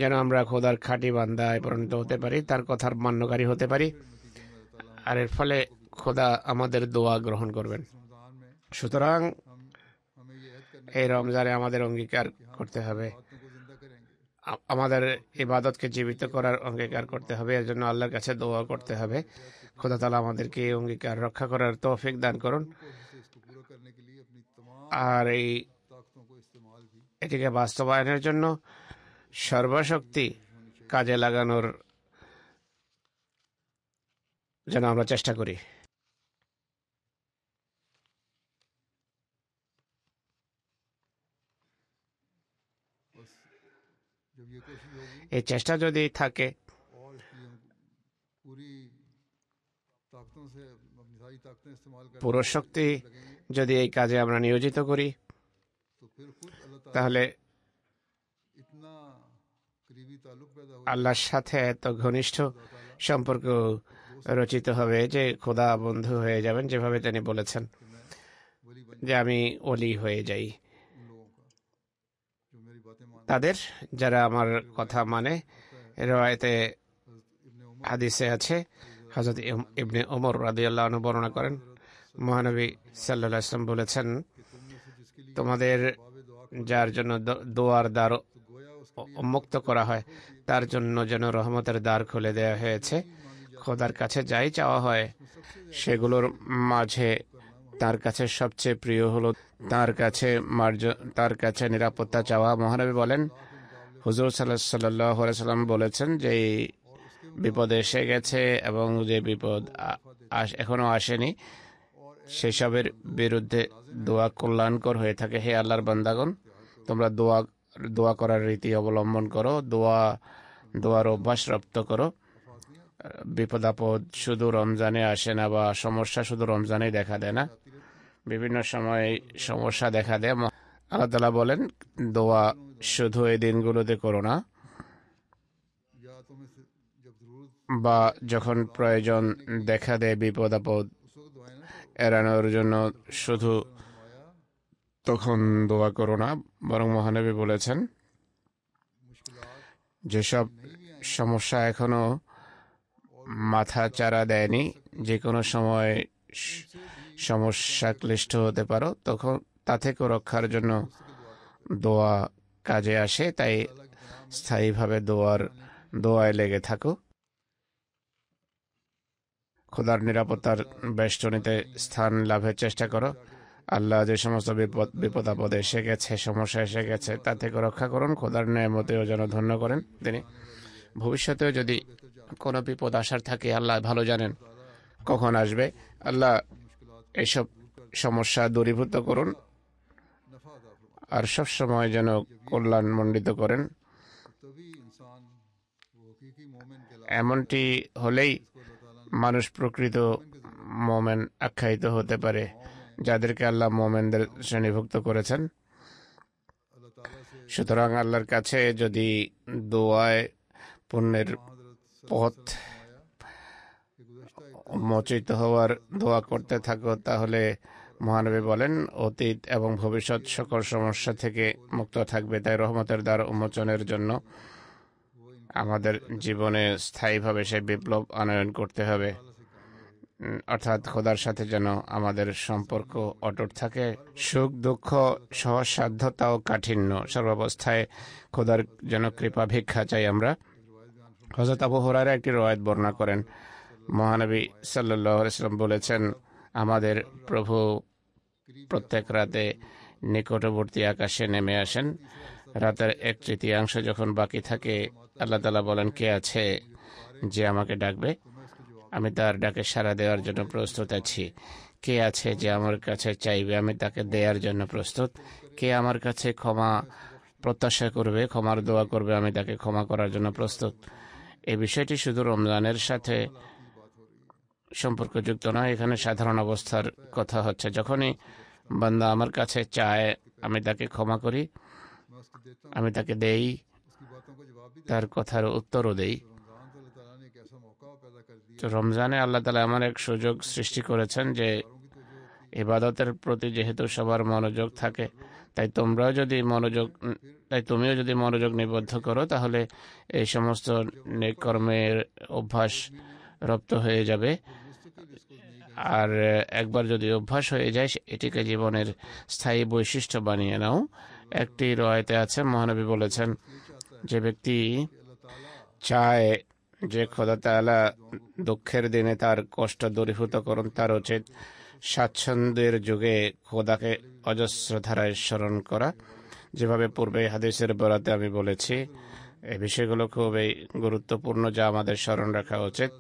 যেন আমরা খোদার খাঁটি বান্দায় পরিণত হতে পারি, তার কথার মান্যকারী হতে পারি। আর এর ফলে খোদা আমাদের দোয়া গ্রহণ করবেন। रमजान में সুতরাং हमें ये ऐद करनी এই রমজানে আমাদের অঙ্গীকার করতে হবে, बातों को जिंदा करेंगे। আমাদের ইবাদতকে জীবিত করার অঙ্গীকার করতে হবে। এর জন্য আল্লাহর কাছে দোয়া করতে হবে। খোদা তাআলা আমাদেরকে এই অঙ্গীকার রক্ষা করার তৌফিক দান করুন। इसको पूरा करने के लिए अपनी तमाम আর এই ताकतों को इस्तेमाल भी এটিকে বাস্তবায়নের জন্য সর্বশক্তি কাজে লাগানোর যেন আমরা চেষ্টা করি। बस जब ये कोशिश होगी এই চেষ্টা যদি থাকে, और इसके लिए हम पूरी ताकतों से अपनी सारी ताकतें इस्तेमाल कर পুরো শক্তি যদি এই কাজে আমরা নিয়োজিত করি, तो फिर खुद अल्लाह ताला তাহলে इतना करीबी ताल्लुक पैदा हो আল্লাহর সাথে এত ঘনিষ্ঠ সম্পর্ক রচিত হবে যে খোদা বন্ধু হয়ে যাবেন, যেভাবে তিনি বলেছেন वली बन যে আমি ওলি হয়ে যাই उन लोगों का जो मेरी बातें मान তাদের, যারা আমার কথা মানে। রওয়ায়েতে इब्ने उमर হাদিসে আছে, হযরত ইবনে ওমর রাদিয়াল্লাহু আনহু বর্ণনা করেন, মহানবী সাল্লাল্লাহু আলাইহি ওয়াসাল্লাম বলেছেন, तुम में से जिसके लिए তোমাদের बाबे दुआ যার জন্য দোয়ার দ্বার तो गोया মুক্ত করা হয়, তার জন্য যেন রহমতের দ্বার খুলে দেওয়া হয়েছে। খোদার কাছে যাই চাওয়া হয় সেগুলোর মাঝে তার কাছে সবচেয়ে প্রিয় হলো তার কাছে নিরাপত্তা চাওয়া। মহানবী বলেন, হুজুর সাল্লাল্লাহু আলাইহি সাল্লাম বলেছেন যে এই বিপদ এসে গেছে এবং যে বিপদ এখনো আসেনি সেসবের বিরুদ্ধে দোয়া কল্যাণকর হয়ে থাকে। হে আল্লাহর বান্দাগণ, তোমরা দোয়া করার রীতি অবলম্বন করো, দোয়ার অভ্যাস রপ্ত করো। বিপদ আপদ শুধু রমজানে আসে না, বা সমস্যা শুধু রমজানেই দেখা দেয় না, বিভিন্ন সময় সমস্যা দেখা দেয়। আল্লাহ তাআলা বলেন, দোয়া শুধু এই দিনগুলোতে করো না, বা যখন প্রয়োজন দেখা দেয় বিপদ আপদ এড়ানোর জন্য শুধু তখন দোয়া করো না, বরং মহানবী বলেছেন যেসব সমস্যা এখনো মাথা চারা দেয়নি, যে কোনো সময় সমস্যা ক্লিষ্ট হতে পারো, তখন তা থেকে রক্ষার জন্য দোয়া কাজে আসে। তাই স্থায়ীভাবে দোয়ায় লেগে থাকো। খোদার নিরাপত্তার বেষ্টনীতে স্থান লাভের চেষ্টা করো। আল্লাহ যে সমস্ত বিপদ আপদ এসে গেছে, সমস্যা এসে গেছে, তা থেকে রক্ষা করুন। খোদার নেয়ামতেও যেন ধন্য করেন তিনি। ভবিষ্যতেও যদি কোনো বিপদ আসার থাকে, আল্লাহ ভালো জানেন কখন আসবে। আল্লাহ এসব সমস্যা দূরীভূত করুন আর সব সময় যেন কল্যাণমণ্ডিত করেন। এমনটি হলেই মানুষ প্রকৃত মোমেন আখ্যায়িত হতে পারে, যাদেরকে আল্লাহ মোমেনদের শ্রেণীভুক্ত করেছেন। সুতরাং আল্লাহর কাছে যদি দোয়ায় পুণ্যের পথ উন্মোচিত হওয়ার দোয়া করতে থাকো, তাহলে মহানবী বলেন অতীত এবং ভবিষ্যৎ সকল সমস্যা থেকে মুক্ত থাকবে। তাই রহমতের দ্বার উন্মোচনের জন্য আমাদের জীবনে স্থায়ীভাবে সেই বিপ্লব আনয়ন করতে হবে, অর্থাৎ খোদার সাথে যেন আমাদের সম্পর্ক অটুট থাকে। সুখ দুঃখ সহসাধ্যতা ও কাঠিন্য সর্বাবস্থায় খোদার যেন কৃপা ভিক্ষা চাই আমরা। হযরত আবু হুরায়রা একটি রওয়ায়াত বর্ণনা করেন, মহানবী সাল্লাল্লাহু আলাইহি ওয়াসাল্লাম বলেছেন, আমাদের প্রভু প্রত্যেক রাতে নিকটবর্তী আকাশে নেমে আসেন। রাতের 1/3 যখন বাকি থাকে, আল্লাহ তাআলা বলেন, কে আছে যে আমাকে ডাকবে? আমি তার ডাকে সাড়া দেওয়ার জন্য প্রস্তুত আছি। কে আছে যে আমার কাছে চাইবে? আমি তাকে দেওয়ার জন্য প্রস্তুত। কে আমার কাছে ক্ষমা প্রত্যাশা করবে, ক্ষমার দোয়া করবে, আমি তাকে ক্ষমা করার জন্য প্রস্তুত। এই বিষয়টি শুধু রমজানের সাথে সম্পর্কযুক্ত নয়, এখানে সাধারণ অবস্থার কথা হচ্ছে। যখনই বান্দা আমার কাছে চায়, আমি তাকে ক্ষমা করি, আমি তাকে দেই, তার কথার উত্তরও দেই। তো রমজানে আল্লাহ তাআলা এমন এক সুযোগ সৃষ্টি করেছেন যে ইবাদতের প্রতি যেহেতু সবার মনোযোগ থাকে, তাই তুমিও যদি মনোযোগ নিবদ্ধ করো, তাহলে এই সমস্ত নেক কর্মের অভ্যাস রপ্ত হয়ে যাবে। আর একবার যদি অভ্যাস হয়ে যায়, এটিকে জীবনের স্থায়ী বৈশিষ্ট্য বানিয়ে নাও। একটি রওয়ায়াতে আছে, মহানবী বলেছেন, যে ব্যক্তি চায় যে খোদা তাআলা দুঃখের দিনে তার কষ্ট দূরীভূত করুন, তার উচিত স্বাচ্ছন্দ্যের যুগে খোদাকে অজস্র ধারায় স্মরণ করা। যেভাবে পূর্বে হাদিসের বরাতে আমি বলেছি, এই বিষয়গুলো খুবই গুরুত্বপূর্ণ, যা আমাদের স্মরণ রাখা উচিত।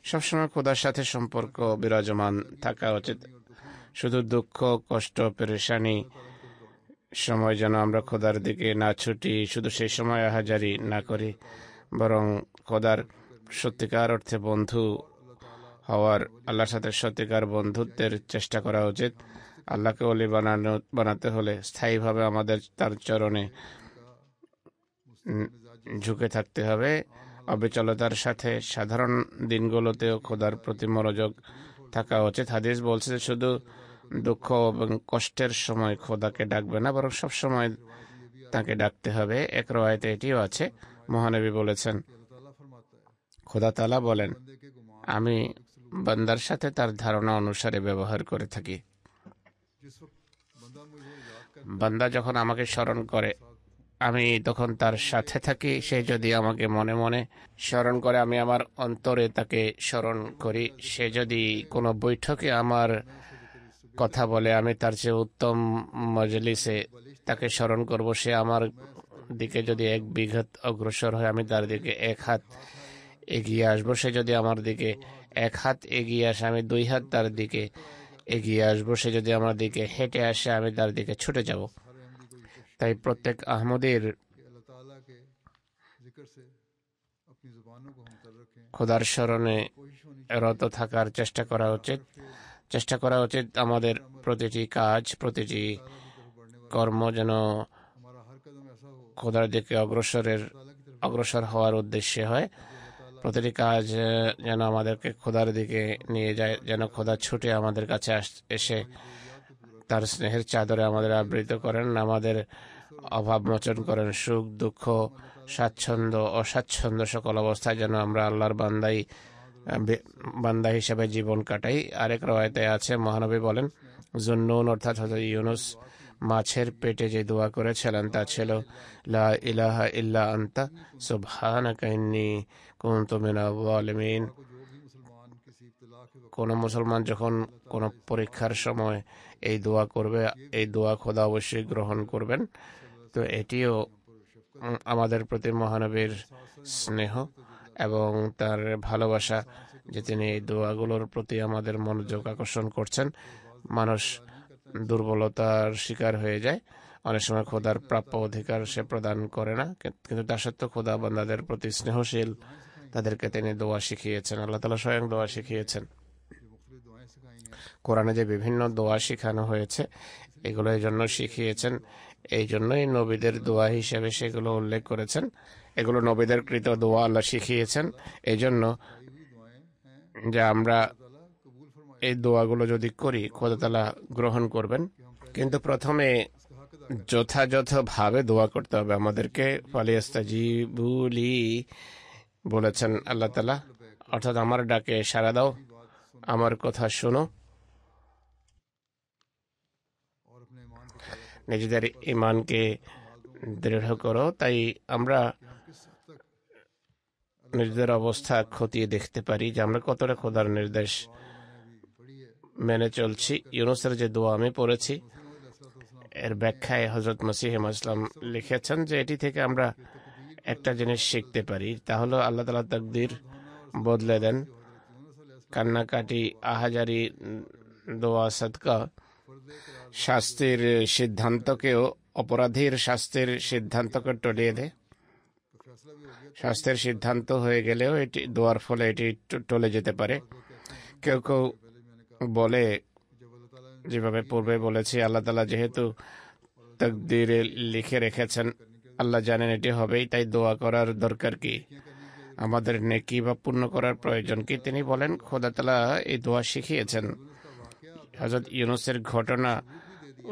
সবসময় খোদার সাথে সম্পর্ক বিরাজমান থাকা উচিত। শুধু দুঃখ, কষ্ট, পেরেশানি সময় যেন আমরা খোদার দিকে না ছুটি, শুধু সেই সময় আহাজারি না করি, বরং খোদার সত্যিকার অর্থে বন্ধু হওয়ার, আল্লাহর সাথে সত্যিকার বন্ধুত্বের চেষ্টা করা উচিত। আল্লাহকে ওলি বানাতে হলে স্থায়ীভাবে আমাদের তার চরণে ঝুঁকে থাকতে হবে। অবিচলতার সাথে সাধারণ দিনগুলোতেও খোদার প্রতি মনোযোগ থাকা উচিত। হাদিস বলছে যে শুধু দুঃখ এবং কষ্টের সময় খোদাকে ডাকবে না, বরং সব সময় তাকে ডাকতে হবে। এক রওয়ায়াতে এটিও আছে, মহানবী বলেছেন, খোদা তাআলা বলেন, আমি বান্দার সাথে তার ধারণা অনুসারে ব্যবহার করে থাকি। বান্দা যখন আমাকে স্মরণ করে, আমি তখন তার সাথে থাকি। সে যদি আমাকে মনে মনে স্মরণ করে, আমি আমার অন্তরে তাকে স্মরণ করি। সে যদি কোনো বৈঠকে আমার কথা বলে, আমি তার চেয়ে উত্তম মজলিসে তাকে স্মরণ করব। সে আমার দিকে যদি 1 বিঘত অগ্রসর হয়, আমি তার দিকে 1 হাত এগিয়ে আসবো। সে যদি আমার দিকে 1 হাত এগিয়ে আসে, আমি 2 হাত তার দিকে এগিয়ে আসবো। সে যদি আমার দিকে হেঁটে আসে, আমি তার দিকে ছুটে যাব। हर अहमदी को ये कोशिश তাই करनी প্রত্যেক আহমদীর कि अल्लाह ताला के जिक्र से अपनी ज़ुबानों को हम तर रखें। খোদার স্মরণে हमें कोशिश होनी चाहिए রত থাকার চেষ্টা कि করা हमारा উচিত। हर फेल, চেষ্টা करा উচিত আমাদের हर अमल প্রতিটি কাজ, প্রতিটি अल्लाह ताला की तरफ बढ़ने वाला কর্ম हो। যেন हमारा हर कदम ऐसा हो খোদার দিকে कि अल्लाह ताला की तरफ ले जाए, অগ্রসর হওয়ার উদ্দেশ্যে হয়। ताकि अल्लाह ताला প্রতিটি কাজ যেন हमारी আমাদেরকে খোদার দিকে নিয়ে যায়, যেন दुआत খোদা ছুটে আমাদের কাছে और এসে हमारी ज़रूरियात को पूरा তার करे। স্নেহের চাদরে আমাদের ये আবৃত इंसान করেন, আমাদের इस वक्त অভাব মোচন করেন। সুখ দুঃখ, हम अल्लाह ताला की तरफ স্বাচ্ছন্দ্য অস্বাচ্ছন্দ্য সকল অবস্থায় যেন আমরা আল্লাহর বান্দা হিসেবে জীবন কাটাই। আরেক রওয়ায়তে আছে, মহানবী বলেন, জুন্নুন অর্থাৎ হযরত ইউনুস মাছের পেটে যে দোয়া করেছিলেন তা ছিল, লা ইলাহা ইল্লা আনতা সুবহানাকা ইন্নী কুনতু মিনাজ জালিমিন। को जो भी मुसलमान किसी इब्तिला के वक्त কোনো মুসলমান যখন কোনো পরীক্ষার সময় এই দোয়া করবে, এই দোয়া খোদা অবশ্যই গ্রহণ করবেন। তো এটিও আমাদের প্রতি মহানবীর স্নেহ এবং তার ভালোবাসা যে তিনি এই দোয়াগুলোর প্রতি আমাদের মনোযোগ আকর্ষণ করছেন। মানুষ দুর্বলতার শিকার হয়ে যায়, অনেক সময় খোদার প্রাপ্য অধিকার সে প্রদান করে না, কিন্তু তা সত্ত্বেও খোদা বান্দাদের প্রতি স্নেহশীল। তাদেরকে তিনি দোয়া শিখিয়েছেন, আল্লাহ তাআলা স্বয়ং দোয়া শিখিয়েছেন। जो मुख्तलिफ दुआएं सिखाई हैं, কোরআনে যে বিভিন্ন দোয়া শিখানো হয়েছে, এগুলো এই জন্য শিখিয়েছেন, এই জন্যই নবীদের দোয়া হিসেবে সেগুলো উল্লেখ করেছেন। এগুলো নবীদের কৃত দোয়া আল্লাহ শিখিয়েছেন, এই জন্য सिखाई हुई दुआएं हैं, যে আমরা अल्लाह ताला कबूल फरमाए এই দোয়াগুলো যদি করি, খোদা তাআলা গ্রহণ করবেন। कि हम पहले কিন্তু প্রথমে इसका हक अदा करें। যথাযথভাবে দোয়া করতে হবে আমাদেরকে। ফালিয়াস্তাজিবুলি বলেছেন আল্লাহ তাআলা, অর্থাৎ আমার ডাকে সাড়া দাও, मेरी बात सुनो আমার কথা শোনো, और अपने ईमान को ताज़ा करो নিজেদের ইমানকে দৃঢ় করো। তাই আমরা कि हम किस हद तक নিজেদের অবস্থা খতিয়ে দেখতে পারি যে আমরা কতটা খোদার নির্দেশ दुआ जो मैंने अभी पढ़ी है, মেনে চলছি। ইউনূসের যে দোয়া আমি পড়েছি, मुस्लिम अलैहिस्सलाम এর ব্যাখ্যায় হযরত মসিহ ইসলাম লিখেছেন যে এটি থেকে আমরা একটা জিনিস শিখতে পারি, তা হলো আল্লাহ তাআলা তাকদীর বদলে দেন। जो हज़रत यूनुस अलैहिस्सलाम কান্নাকাটি, আহাজারি, দোয়া, সাদকা फर्ज़ करार শাস্তির সিদ্ধান্তকেও, অপরাধীর শাস্তির সিদ্ধান্তকে টলিয়ে দেয়। का फैसला भी हो गया। শাস্তির সিদ্ধান্ত হয়ে গেলেও এটি দোয়ার ফলে এটি টলে যেতে পারে। लोग कहते हैं কেউ কেউ पहले मैंने कहा বলে, जब अल्लाह ताला ने যেভাবে পূর্বে বলেছি, আল্লাহ তাআলা যেহেতু তাকদীরে লিখে রেখেছেন, আল্লাহ জানেন এটি হবেই, তাই দোয়া করার দরকার কি, আমাদের নেকি বা পূর্ণ করার প্রয়োজন কি? তিনি বলেন, খোদা তাআলা এই দোয়া শিখিয়েছেন। হযরত ইউনূসের ঘটনা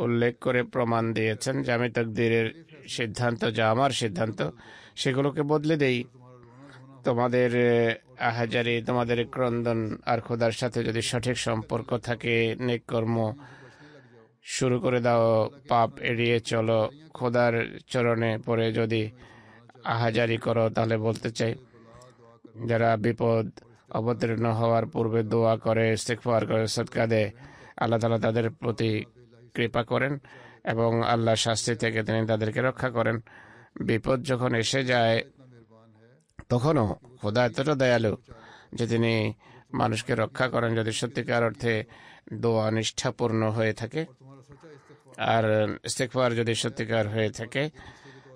উল্লেখ করে প্রমাণ দিয়েছেন যে আমি তাকদীরের সিদ্ধান্ত, যা আমার সিদ্ধান্ত, সেগুলোকে বদলে দেই। তোমাদের আহাজারি, তোমাদের ক্রন্দন আর খোদার সাথে যদি সঠিক সম্পর্ক থাকে, নেক কর্ম শুরু করে দাও, পাপ এড়িয়ে চলো, খোদার চরণে পড়ে যদি আহাজারি করো, তাহলে বলতে চাই, যারা বিপদ অবতীর্ণ হওয়ার পূর্বে দোয়া করে, ইস্তিগফার করে, সদকা দেয়, আল্লাহ তাআলা তাদের প্রতি কৃপা করেন এবং আল্লাহ শাস্তি থেকে তিনি তাদেরকে রক্ষা করেন। বিপদ যখন এসে যায়, তখনও খোদা এতটা দয়ালু যে তিনি মানুষকে রক্ষা করেন যদি সত্যিকার অর্থে দোয়া নিষ্ঠাপূর্ণ হয়ে থাকে আর ইস্তিগফার যদি সত্যিকার হয়ে থাকে।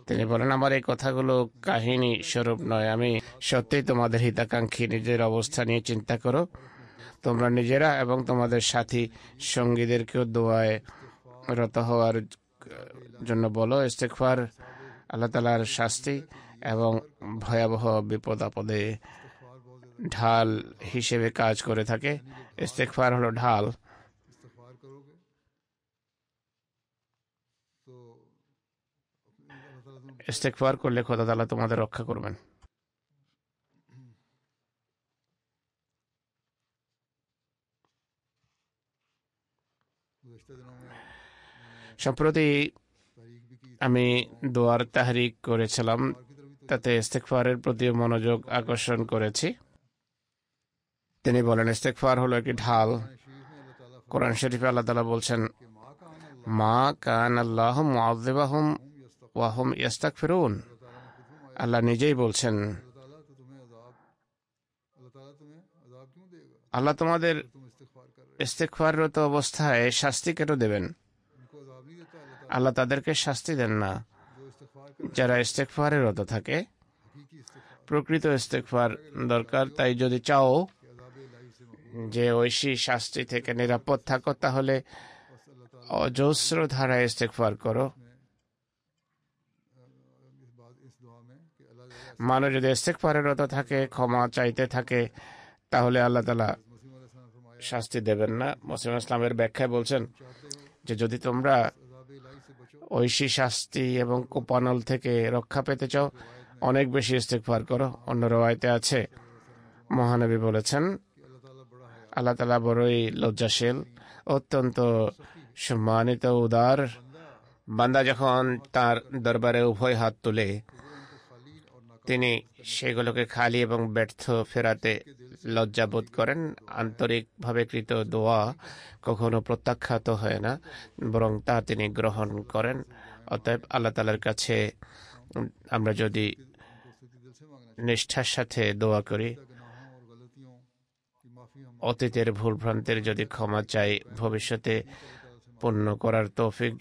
তিনি বলেন, আমার এই কথাগুলো কাহিনী স্বরূপ নয়, আমি সত্যিই তোমাদের হিতাকাঙ্ক্ষী। নিজের অবস্থা নিয়ে চিন্তা করো, তোমরা নিজেরা এবং তোমাদের সাথী সঙ্গীদেরকেও দোয়ায় রত হওয়ার জন্য বলো। ইস্তিগফার আল্লাহ তাআলার শাস্তি এবং ভয়াবহ বিপদ আপদে ঢাল হিসেবে কাজ করে থাকে। ইস্তিগফার হলো ঢাল। इस्तिग़फ़ार करोगे तो अल्लाह ताला तुम्हें ইস্তিগফার করলে খোদা তাআলা তোমাদের রক্ষা করবেন। गुज़श्ता दिनों में সম্প্রতি तहरीक भी की আমি দোয়ার তাহরিক করেছিলাম, তাতে ইস্তেগফারের প্রতি মনোযোগ আকর্ষণ করেছি। তিনি বলেন, ইস্তেগফার হলো একটি ঢাল। কোরআন শরীফে আল্লাহ তাআলা বলছেন, মা কান আল্লাহু মুআযযিবাহুম ওয়া হুম ইস্তাগফিরুন। আল্লাহ নিজেই বলছেন, আল্লাহ তোমাদের ইস্তেগফাররত অবস্থায় শাস্তি কেন দেবেন? আল্লাহ তাদেরকে শাস্তি দেন না যারা ইস্তেগফারে রত থাকে। প্রকৃত ইস্তেগফার দরকার। তাই যদি চাও যে ঐশী শাস্তি থেকে নিরাপদ থাকো, তাহলে অজস্র ধারায় ইস্তেগফার করো। মানুষ যদি ইস্তেগফারে রত থাকে, ক্ষমা চাইতে থাকে, তাহলে আল্লাহ তাআলা শাস্তি দেবেন না। মুসলিম ইসলামের ব্যাখ্যায় বলছেন যে যদি তোমরা ঐশী শাস্তি এবং কোপানল থেকে রক্ষা পেতে চাও, অনেক বেশি ইস্তেগফার করো। অন্য রওয়ায়াতে আছে, মহানবী বলেছেন, আল্লাহ তাআলা বড়ই লজ্জাশীল, অত্যন্ত সম্মানিত, উদার। বান্দা যখন তার দরবারে উভয় হাত তুলে, তিনি সেগুলোকে খালি এবং ব্যর্থ ফেরাতে লজ্জাবোধ করেন। আন্তরিকভাবে কৃত দোয়া কখনো প্রত্যাখ্যাত হয় না, বরং তা তিনি গ্রহণ করেন। অতএব আল্লাহ তাআলার কাছে আমরা যদি নিষ্ঠার সাথে দোয়া করি, অতীতের ভুলভ্রান্তির যদি ক্ষমা চাই, ভবিষ্যতে পূর্ণ করার তৌফিক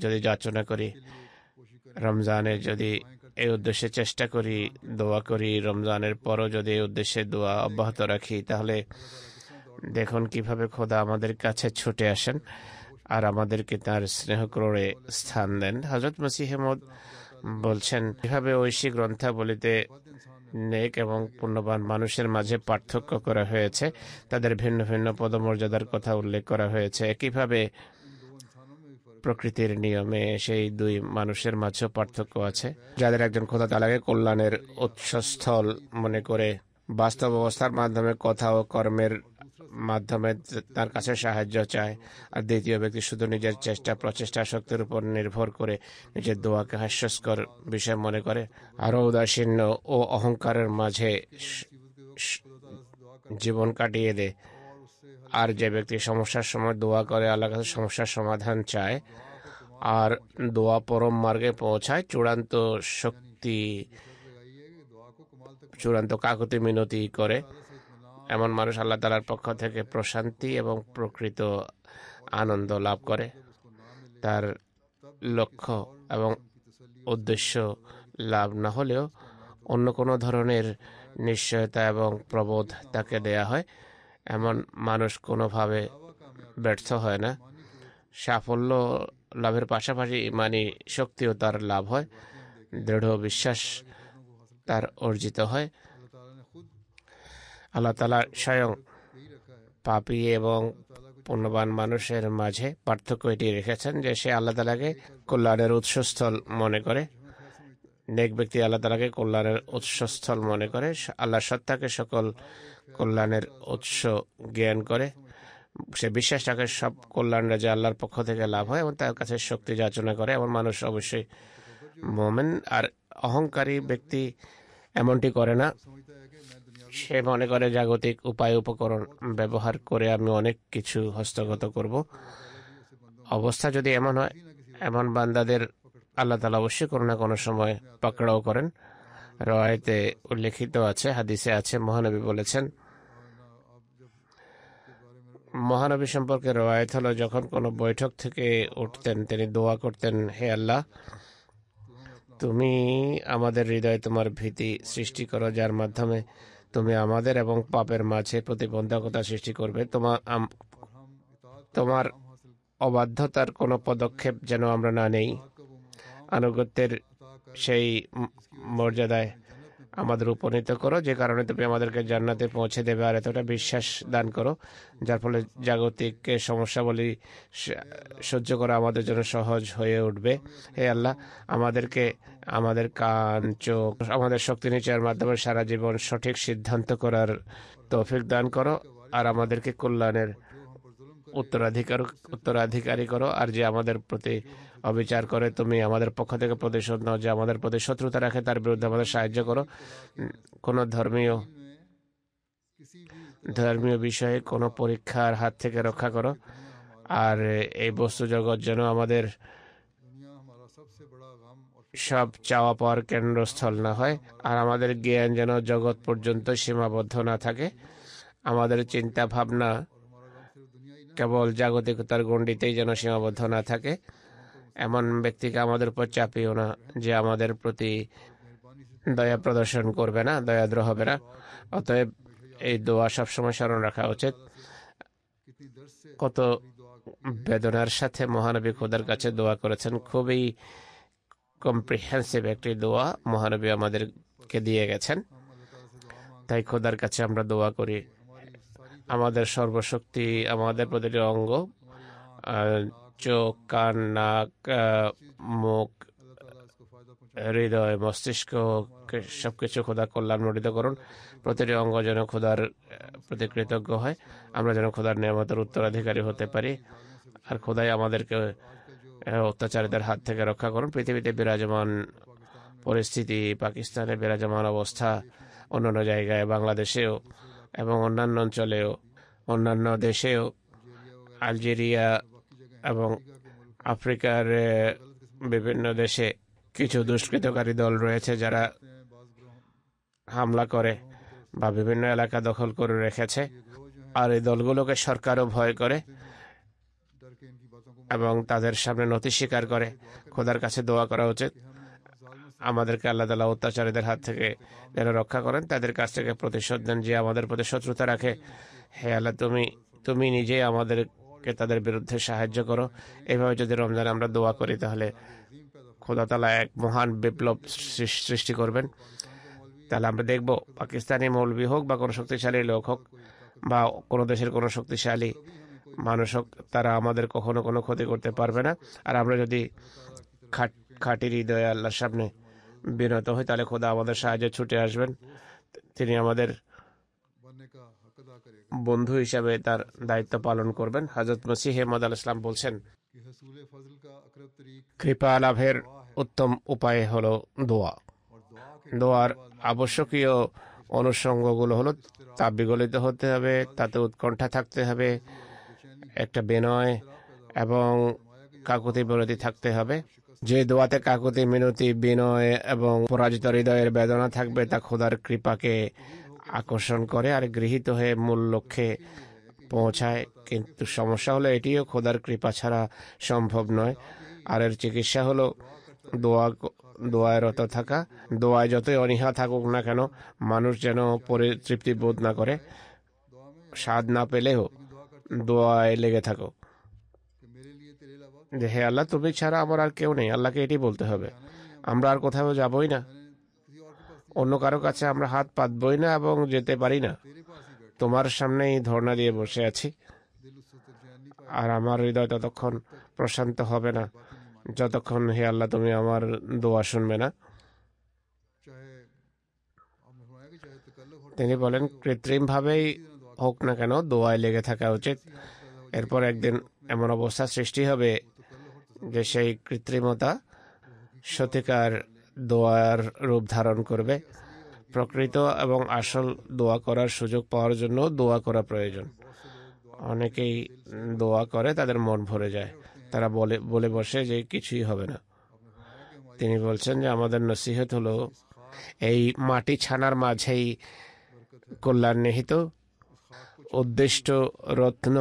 যদি যাচনা করি, রমজানে যদি এই উদ্দেশ্যে চেষ্টা করি, দোয়া করি, রমজানের পরও যদি এই উদ্দেশ্যে দোয়া অব্যাহত রাখি, তাহলে দেখুন কিভাবে খোদা আমাদের কাছে ছুটে আসেন আর আমাদেরকে তার স্নেহ করে স্থান দেন। হযরত মসিহ মউদ বলছেন, এভাবে ঐশী গ্রন্থাবলীতে নেক এবং পুণ্যবান মানুষের মাঝে পার্থক্য করা হয়েছে। তাদের ভিন্ন ভিন্ন পদমর্যাদার কথা উল্লেখ করা হয়েছে। একইভাবে প্রকৃতির নিয়মে সেই দুই মানুষের মাঝেও পার্থক্য আছে। যাদের একজন খোদা তাআলাকে কল্যাণের উৎসস্থল মনে করে বাস্তব অবস্থার মাধ্যমে, কথা ও কর্মের মাধ্যমে তার কাছে সাহায্য চায়, আর দ্বিতীয় ব্যক্তি শুধু নিজের প্রচেষ্টা শক্তির উপর নির্ভর করে নিজের দোয়াকে হাস্যস্কর বিষয় মনে করে, আরও উদাসীন্য ও অহংকারের মাঝে জীবন কাটিয়ে দেয়। আর যে ব্যক্তি সমস্যার সময় দোয়া করে, আল্লাহর কাছে সমস্যার সমাধান চায় আর দোয়া পরম মার্গে পৌঁছায়, চূড়ান্ত কাকুতি মিনতি করে, এমন মানুষ আল্লাহ তাআলার পক্ষ থেকে প্রশান্তি এবং প্রকৃত আনন্দ লাভ করে। তার লক্ষ্য এবং উদ্দেশ্য লাভ না হলেও অন্য কোনো ধরনের নিশ্চয়তা এবং প্রবোধ তাকে দেয়া হয়। এমন মানুষ কোনোভাবে ব্যর্থ হয় না। সাফল্য লাভের পাশাপাশি ইমানি শক্তিও তার লাভ হয়, দৃঢ় বিশ্বাস তার অর্জিত হয়। আল্লাহ তাআলা স্বয়ং পাপী এবং পুণ্যবান মানুষের মাঝে পার্থক্য এটি রেখেছেন যে সে আল্লাহ তাআলাকে কল্যাণের উৎসস্থল মনে করে। নেক ব্যক্তি আল্লাহ তাআলাকে কল্যাণের উৎসস্থল মনে করে, আল্লাহর সত্তাকে সকল কল্যাণের উৎস জ্ঞান করে। সে বিশ্বাস রাখে সব কল্যাণরা যে আল্লাহর পক্ষ থেকে লাভ হয় এবং তার কাছে শক্তি যাচনা করে। এমন মানুষ অবশ্যই মুমিন। আর অহংকারী ব্যক্তি এমনটি করে না। সে মনে করে জাগতিক উপায় উপকরণ ব্যবহার করে আমি অনেক কিছু হস্তগত করব। অবস্থা যদি এমন হয়, এমন বান্দাদের আল্লাহ তাআলা অবশ্যই কোনো না কোনো সময় পাকড়াও করেন। রওয়ায়াতে উল্লেখিত আছে, হাদিসে আছে, মহানবী বলেছেন, মহানবী সম্পর্কে রওয়ায়াত হলো, যখন কোনো বৈঠক থেকে উঠতেন তিনি দোয়া করতেন, হে আল্লাহ, তুমি আমাদের হৃদয়ে তোমার ভীতি সৃষ্টি করো, যার মাধ্যমে তুমি আমাদের এবং পাপের মাঝে প্রতিবন্ধকতা সৃষ্টি করবে। তোমার অবাধ্যতার কোনো পদক্ষেপ যেন আমরা না নেই। আনুগত্যের সেই মর্যাদায় আমাদের উপনীত করো, যে কারণে তুমি আমাদেরকে জান্নাতে পৌঁছে দেবে। আর এতটা বিশ্বাস দান করো যার ফলে জাগতিক সমস্যাবলী সহ্য করা আমাদের জন্য সহজ হয়ে উঠবে। হে আল্লাহ, আমাদেরকে আমাদের কান, চোখ, আমাদের শক্তি নিচের মাধ্যমে সারা জীবন সঠিক সিদ্ধান্ত করার তৌফিক দান করো, আর আমাদেরকে কল্যাণের উত্তরাধিকারী করো, আর যে আমাদের প্রতি অবিচার করে তুমি আমাদের পক্ষ থেকে প্রতিশোধ নাও, যে আমাদের প্রতি শত্রুতা রাখে তার বিরুদ্ধে আমাদের সাহায্য করো। কোনো ধর্মীয় বিষয়ে কোনো পরীক্ষার হাত থেকে রক্ষা করো, আর এই বস্তু জগৎ যেন আমাদের সব চাওয়া পাওয়ার কেন্দ্রস্থল না হয়, আর আমাদের জ্ঞান যেন জগৎ পর্যন্ত সীমাবদ্ধ না থাকে। আমাদের চিন্তা ভাবনা কেবল জাগতিকতার গণ্ডিতেই যেন সীমাবদ্ধ না থাকে। এমন ব্যক্তিকে আমাদের উপর চাপিও না যে আমাদের প্রতি দয়া প্রদর্শন করবে না, দয়াদ্র হবে না। অতএব এই দোয়া সবসময় স্মরণ রাখা উচিত। কত বেদনার সাথে মহানবী খোদার কাছে দোয়া করেছেন, খুবই কম্প্রিহেন্সিভ একটি দোয়া মহানবী আমাদেরকে দিয়ে গেছেন। তাই খোদার কাছে আমরা দোয়া করি আমাদের সর্বশক্তি, আমাদের প্রতিটি অঙ্গ, চোখ, কান, নাক, মুখ, হৃদয়, মস্তিষ্ক, সবকিছু খোদা কল্যাণমণ্ডিত করুন। প্রতিটি অঙ্গ যেন খোদার প্রতি কৃতজ্ঞ হয়, আমরা যেন খোদার নিয়ামতের উত্তরাধিকারী হতে পারি, আর খোদাই আমাদেরকে অত্যাচারীদের হাত থেকে রক্ষা করুন। পৃথিবীতে বিরাজমান পরিস্থিতি, পাকিস্তানে বিরাজমান অবস্থা, অন্যান্য জায়গায়, বাংলাদেশেও এবং অন্যান্য অঞ্চলেও, অন্যান্য দেশেও, আলজেরিয়া এবং আফ্রিকার বিভিন্ন দেশে কিছু দুষ্কৃতকারী দল রয়েছে যারা হামলা করে বা বিভিন্ন এলাকা দখল করে রেখেছে, আর এই দলগুলোকে সরকারও ভয় করে এবং তাদের সামনে নথি স্বীকার করে। খোদার কাছে দোয়া করা উচিত আমাদেরকে আল্লাহ তাআলা অত্যাচারীদের হাত থেকে যেন রক্ষা করেন, তাদের কাছ থেকে প্রতিশোধ দেন যে আমাদের প্রতি শত্রুতা রাখে। হে আল্লাহ, তুমি নিজেই আমাদেরকে তাদের বিরুদ্ধে সাহায্য করো। এইভাবে যদি রমজানে আমরা দোয়া করি তাহলে খোদা তাআলা এক মহান বিপ্লব সৃষ্টি করবেন। তাহলে আমরা দেখব পাকিস্তানি মৌলবি হোক বা কোনো শক্তিশালী লোক হোক বা কোনো দেশের কোনো শক্তিশালী মানুষ হোক, তারা আমাদের কখনো কোনো ক্ষতি করতে পারবে না। আর আমরা যদি খাঁটি হৃদয়ে আল্লাহর সামনে বিনত হই তাহলে খোদা আমাদের সাহায্যে ছুটে আসবেন। তিনি আমাদের বন্ধু হিসাবে তার দায়িত্ব পালন করবেন। হযরত মসিহ মাউদ আলাইহিস সালাম বলছেন, কৃপা লাভের উত্তম উপায় হলো দোয়া। দোয়ার আবশ্যকীয় অনুষঙ্গগুলো হলো তা বিগলিত হতে হবে, তাতে উৎকণ্ঠা থাকতে হবে, একটা বিনয় এবং কাকুতি বিনতি থাকতে হবে। যে দোয়াতে কাকুতি মিনতি, বিনয় এবং পরাজিত হৃদয়ের বেদনা থাকবে তা খোদার কৃপাকে আকর্ষণ করে আর গৃহীত হয়ে মূল লক্ষ্যে পৌঁছায়। কিন্তু সমস্যা হলো এটিও খোদার কৃপা ছাড়া সম্ভব নয়। আর এর চিকিৎসা হলো দোয়ায় রত থাকা। দোয়ায় যতই অনীহা থাকুক না কেন, মানুষ যেন পরিতৃপ্তি বোধ না করে, স্বাদ না পেলেও দোয়ায় লেগে থাকো যে হে আল্লাহ, তুমি ছাড়া আমার আর কেউ নেই। আল্লাহকে এটি বলতে হবে। আমরা আর কোথাও যাবই না, অন্য কারো কাছে আমরা হাত পাতবই না এবং যেতে পারি না। তোমার সামনেই ধর্ণা দিয়ে বসে আছি, আর আমার হৃদয় ততক্ষণ প্রশান্ত হবে না যতক্ষণ হে আল্লাহ তুমি আমার দোয়া শুনবে না। তিনি বলেন, কৃত্রিম ভাবেই হোক না কেন দোয়ায় লেগে থাকা উচিত। এরপর একদিন এমন অবস্থা সৃষ্টি হবে যে সেই কৃত্রিমতা সত্যিকার দোয়ার রূপ ধারণ করবে। প্রকৃত এবং আসল দোয়া করার সুযোগ পাওয়ার জন্য দোয়া করা প্রয়োজন। অনেকেই দোয়া করে তাদের মন ভরে যায়, তারা বলে বসে যে কিছুই হবে না। তিনি বলছেন যে আমাদের নসিহত হলো এই মাটি ছানার মাঝেই কল্যাণ নিহিত। উদ্দিষ্ট রত্ন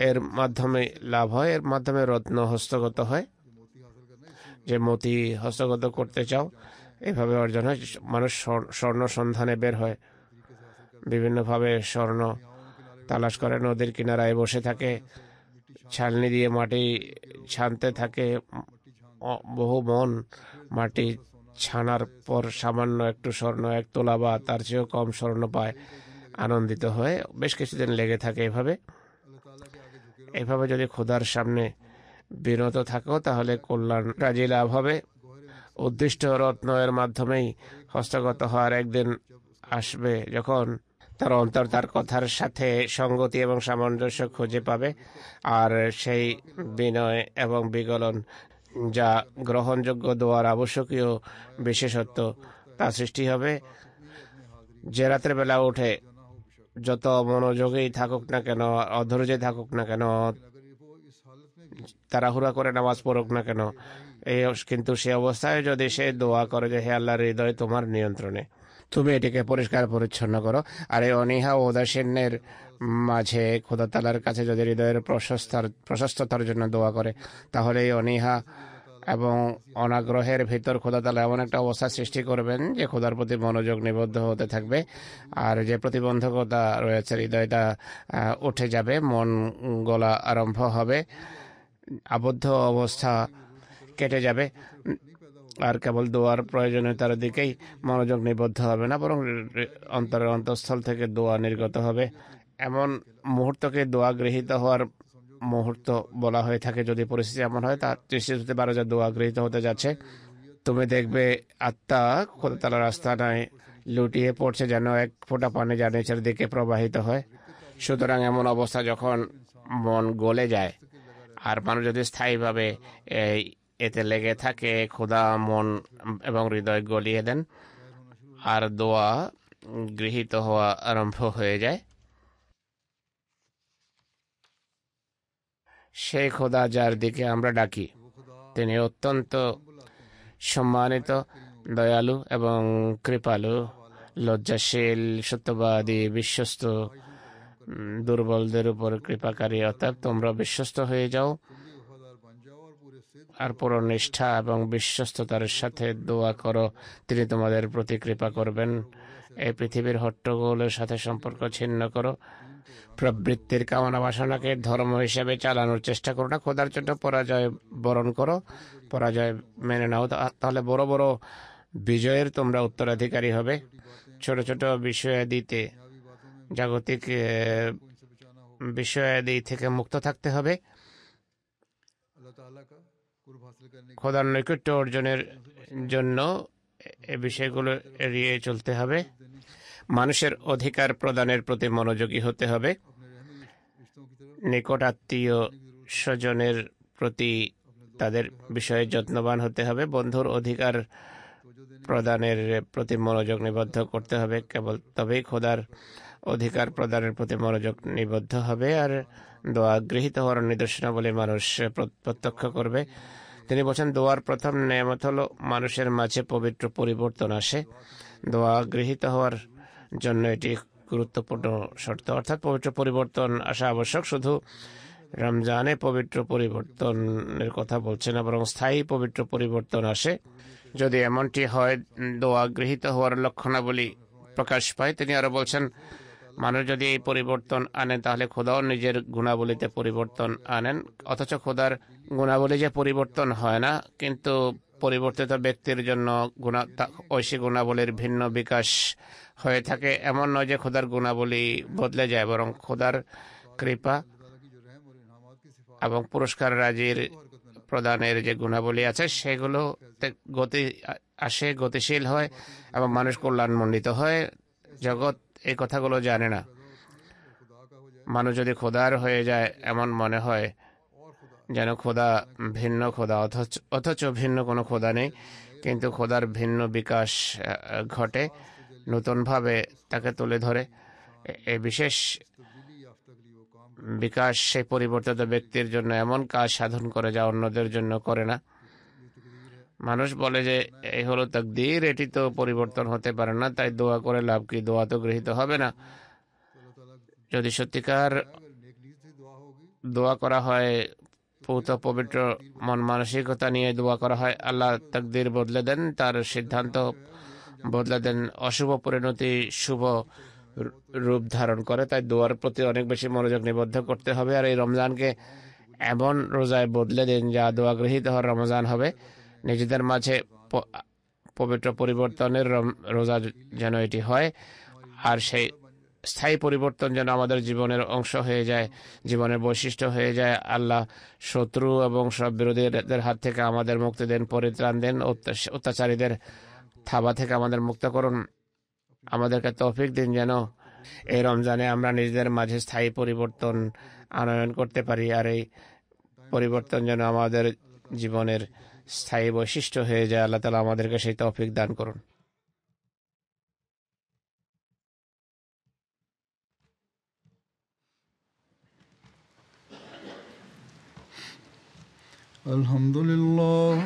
এর মাধ্যমে লাভ হয়, এর মাধ্যমে রত্ন হস্তগত হয়। যে মতি হস্তগত করতে চাও এভাবে অর্জন হয়। মানুষ স্বর্ণ সন্ধানে বের হয়, বিভিন্নভাবে স্বর্ণ তালাশ করে, নদীর কিনারায় বসে থাকে, ছালনি দিয়ে মাটি ছানতে থাকে। বহু মন মাটি ছানার পর সামান্য একটু স্বর্ণ, এক তোলা বা তার চেয়েও কম স্বর্ণ পায়, আনন্দিত হয়ে বেশ কিছুদিন লেগে থাকে। এভাবে যদি খোদার সামনে বিনত থাকো তাহলে কল্যাণ রাজি লাভ হবে। উদ্দিষ্ট রত্ন এর মাধ্যমেই হস্তগত হওয়ার একদিন আসবে যখন তার অন্তর তার কথার সাথে সঙ্গতি এবং সামঞ্জস্য খুঁজে পাবে, আর সেই বিনয় এবং বিগলন যা গ্রহণযোগ্য দোয়ার আবশ্যকীয় বিশেষত্ব তা সৃষ্টি হবে। যে রাতের বেলা উঠে যত মনোযোগেই থাকুক না কেন, অধৈর্যে থাকুক না কেন, তাড়াহুড়া করে নামাজ পড়ুক না কেন, কিন্তু সে অবস্থায় যদি সে দোয়া করে যে হে আল্লাহর হৃদয় তোমার নিয়ন্ত্রণে, তুমি এটিকে পরিষ্কার পরিচ্ছন্ন করো, আর এই অনীহা ও উদাসীনের মাঝে খোদা তাআলার কাছে যদি হৃদয়ের প্রশস্ততার জন্য দোয়া করে, তাহলে এই অনীহা এবং অনাগ্রহের ভিতর খোদা তাআলা এমন একটা অবস্থা সৃষ্টি করবেন যে খোদার প্রতি মনোযোগ নিবদ্ধ হতে থাকবে, আর যে প্রতিবন্ধকতা রয়েছে হৃদয়টা উঠে যাবে, মন গলা আরম্ভ হবে, আবদ্ধ অবস্থা কেটে যাবে, আর কেবল দোয়ার প্রয়োজনীয়তার দিকেই মনোযোগ নিবদ্ধ হবে না, বরং অন্তরের অন্তঃস্থল থেকে দোয়া নির্গত হবে। এমন মুহূর্তকে দোয়া গৃহীত হওয়ার মুহূর্ত বলা হয়ে থাকে। যদি পরিস্থিতি এমন হয় তা নিশ্চিত হতে পারো যে দোয়া গৃহীত হতে যাচ্ছে। তুমি দেখবে আত্মা খোদা তাআলার আস্তানায় লুটিয়ে পড়ছে, যেন এক ফোঁটা পানি যা নিচের দিকে প্রবাহিত হয়। সুতরাং এমন অবস্থা যখন মন গলে যায়, আর মানুষ যদি স্থায়ীভাবে এতে লেগে থাকে, খোদা মন এবং হৃদয় গলিয়ে দেন, আর দোয়া গৃহীত হওয়া আরম্ভ হয়ে যায়। সেই খোদা যার দিকে আমরা ডাকি তিনি অত্যন্ত সম্মানিত, দয়ালু এবং কৃপালু, লজ্জাশীল, সত্যবাদী, বিশ্বস্ত, দুর্বলদের উপর কৃপাকারী। অর্থাৎ তোমরা বিশ্বস্ত হয়ে যাও আর পুরো নিষ্ঠা এবং বিশ্বস্ততার সাথে দোয়া করো, তিনি তোমাদের প্রতি কৃপা করবেন। এই পৃথিবীর হট্টগোলের সাথে সম্পর্ক ছিন্ন করো, প্রবৃত্তির কামনা বাসনাকে ধর্ম হিসেবে চালানোর চেষ্টা করো না, খোদার জন্য পরাজয় বরণ করো, পরাজয় মেনে নাও, তাহলে বড় বড় বিজয়ের তোমরা উত্তরাধিকারী হবে। ছোট ছোট বিষয়াদিতে, জাগতিক বিষয়াদি থেকে মুক্ত থাকতে হবে। খোদার নৈকট্য অর্জনের জন্য এই বিষয়গুলো এড়িয়ে চলতে হবে। মানুষের অধিকার প্রদানের প্রতি মনোযোগী হতে হবে। নিকট আত্মীয় স্বজনের প্রতি তাদের বিষয়ে যত্নবান হতে হবে। বন্ধুর অধিকার প্রদানের প্রতি মনোযোগ নিবদ্ধ করতে হবে। কেবল তবেই খোদার অধিকার প্রদানের প্রতি মনোযোগ নিবদ্ধ হবে, আর দোয়া গৃহীত হওয়ার নিদর্শনাবলী মানুষ প্রত্যক্ষ করবে। তিনি বলছেন, দোয়ার প্রথম নেয়ামত হলো মানুষের মাঝে পবিত্র পরিবর্তন আসে। দোয়া গৃহীত হওয়ার জন্য এটি গুরুত্বপূর্ণ শর্ত, অর্থাৎ পবিত্র পরিবর্তন আসা আবশ্যক। শুধু রমজানে পবিত্র পরিবর্তনের কথা বলছে না, বরং স্থায়ী পবিত্র পরিবর্তন আসে। যদি এমনটি হয়, দোয়া গৃহীত হওয়ার লক্ষণাবলী প্রকাশ পায়। তিনি আরো বলছেন, মানুষ যদি এই পরিবর্তন আনেন, তাহলে খোদাও নিজের গুণাবলীতে পরিবর্তন আনেন। অথচ খোদার গুণাবলী যে পরিবর্তন হয় না, কিন্তু পরিবর্তিত ব্যক্তির জন্য ঐশী গুণাবলীর ভিন্ন বিকাশ হয়ে থাকে। এমন নয় যে খোদার গুণাবলী বদলে যায়, বরং খোদার কৃপা এবং পুরস্কার রাজির প্রদানের যে গুণাবলী আছে সেগুলো গতি আসে, গতিশীল হয় এবং মানুষ কল্যাণমণ্ডিত হয়। জগৎ এই কথাগুলো জানে না। মানুষ যদি খোদার হয়ে যায়, এমন মনে হয় যেন খোদা ভিন্ন খোদা, অথচ ভিন্ন কোনো খোদা নেই। কিন্তু খোদার ভিন্ন বিকাশ ঘটে, নতুনভাবে তাকে তুলে ধরে। এই বিশেষ বিকাশ সেই পরিবর্তিত ব্যক্তির জন্য এমন কাজ সাধন করে যা অন্যদের জন্য করে না। মানুষ বলে যে এই হলো তাকদীর, এটি তো পরিবর্তন হতে পারে না, তাই দোয়া করে লাভ কি, দোয়া তো গৃহীত হবে না। যদি সত্যিকার দোয়া করা হয়, পবিত্র মন মানসিকতা নিয়ে দোয়া করা হয়, আল্লাহ তাকদীর বদলে দেন, তার সিদ্ধান্ত বদলে দেন, অশুভ পরিণতি শুভ রূপ ধারণ করে। তাই দোয়ার প্রতি অনেক বেশি মনোযোগ নিবদ্ধ করতে হবে। আর এই রমজানকে এমন রোজায় বদলে দিন যা দোয়া গৃহীত হওয়ার রমজান হবে। নিজেদের মাঝে পবিত্র পরিবর্তনের রোজা যেন এটি হয়, আর সেই স্থায়ী পরিবর্তন যেন আমাদের জীবনের অংশ হয়ে যায়, জীবনের বৈশিষ্ট্য হয়ে যায়। আল্লাহ শত্রু এবং সব বিরোধীদের হাত থেকে আমাদের মুক্তি দেন, পরিত্রাণ দেন, অত্যাচারীদের থাবা থেকে আমাদের মুক্ত করুন। আমাদেরকে তৌফিক দিন যেন এই রমজানে আমরা নিজেদের মাঝে স্থায়ী পরিবর্তন আনয়ন করতে পারি, আর এই পরিবর্তন যেন আমাদের জীবনের স্থায়ী বৈশিষ্ট্য হয়ে যায়। আল্লাহ তাআলা আমাদেরকে সেই তৌফিক দান করুন। Alhamdulillah,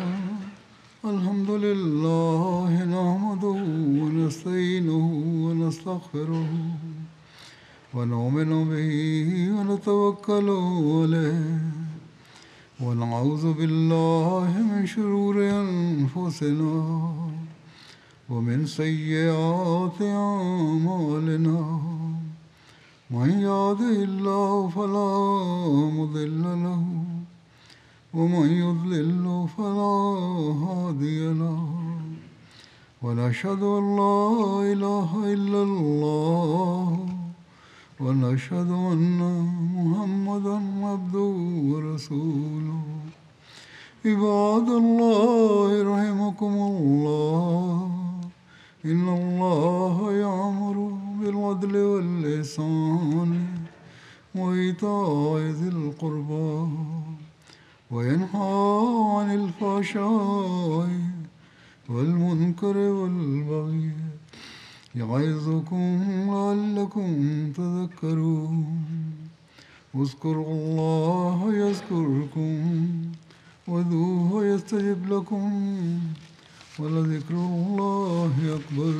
alhamdulillah, nahmaduhu wa nasta'inuhu wa nastaghfiruhu wa nu'minu bihi wa natawakkalu alayhi wa na'udhu billahi min shururi anfusina wa min sayyiati a'malina. Man yahdihillahu fala mudilla lahu ومن يضلل فلا هادي له ونشهد أن لا إله إلا الله ونشهد أن محمدا عبده ورسوله. عباد الله رحمكم الله إن الله يأمر بالعدل والإحسان وإيتاء ذي القربى وينهى عن الفحشاء والمنكر والبغي يعظكم لعلكم تذكرون. اذكروا الله يذكركم وادعوه يستجب لكم ولذكر الله أكبر.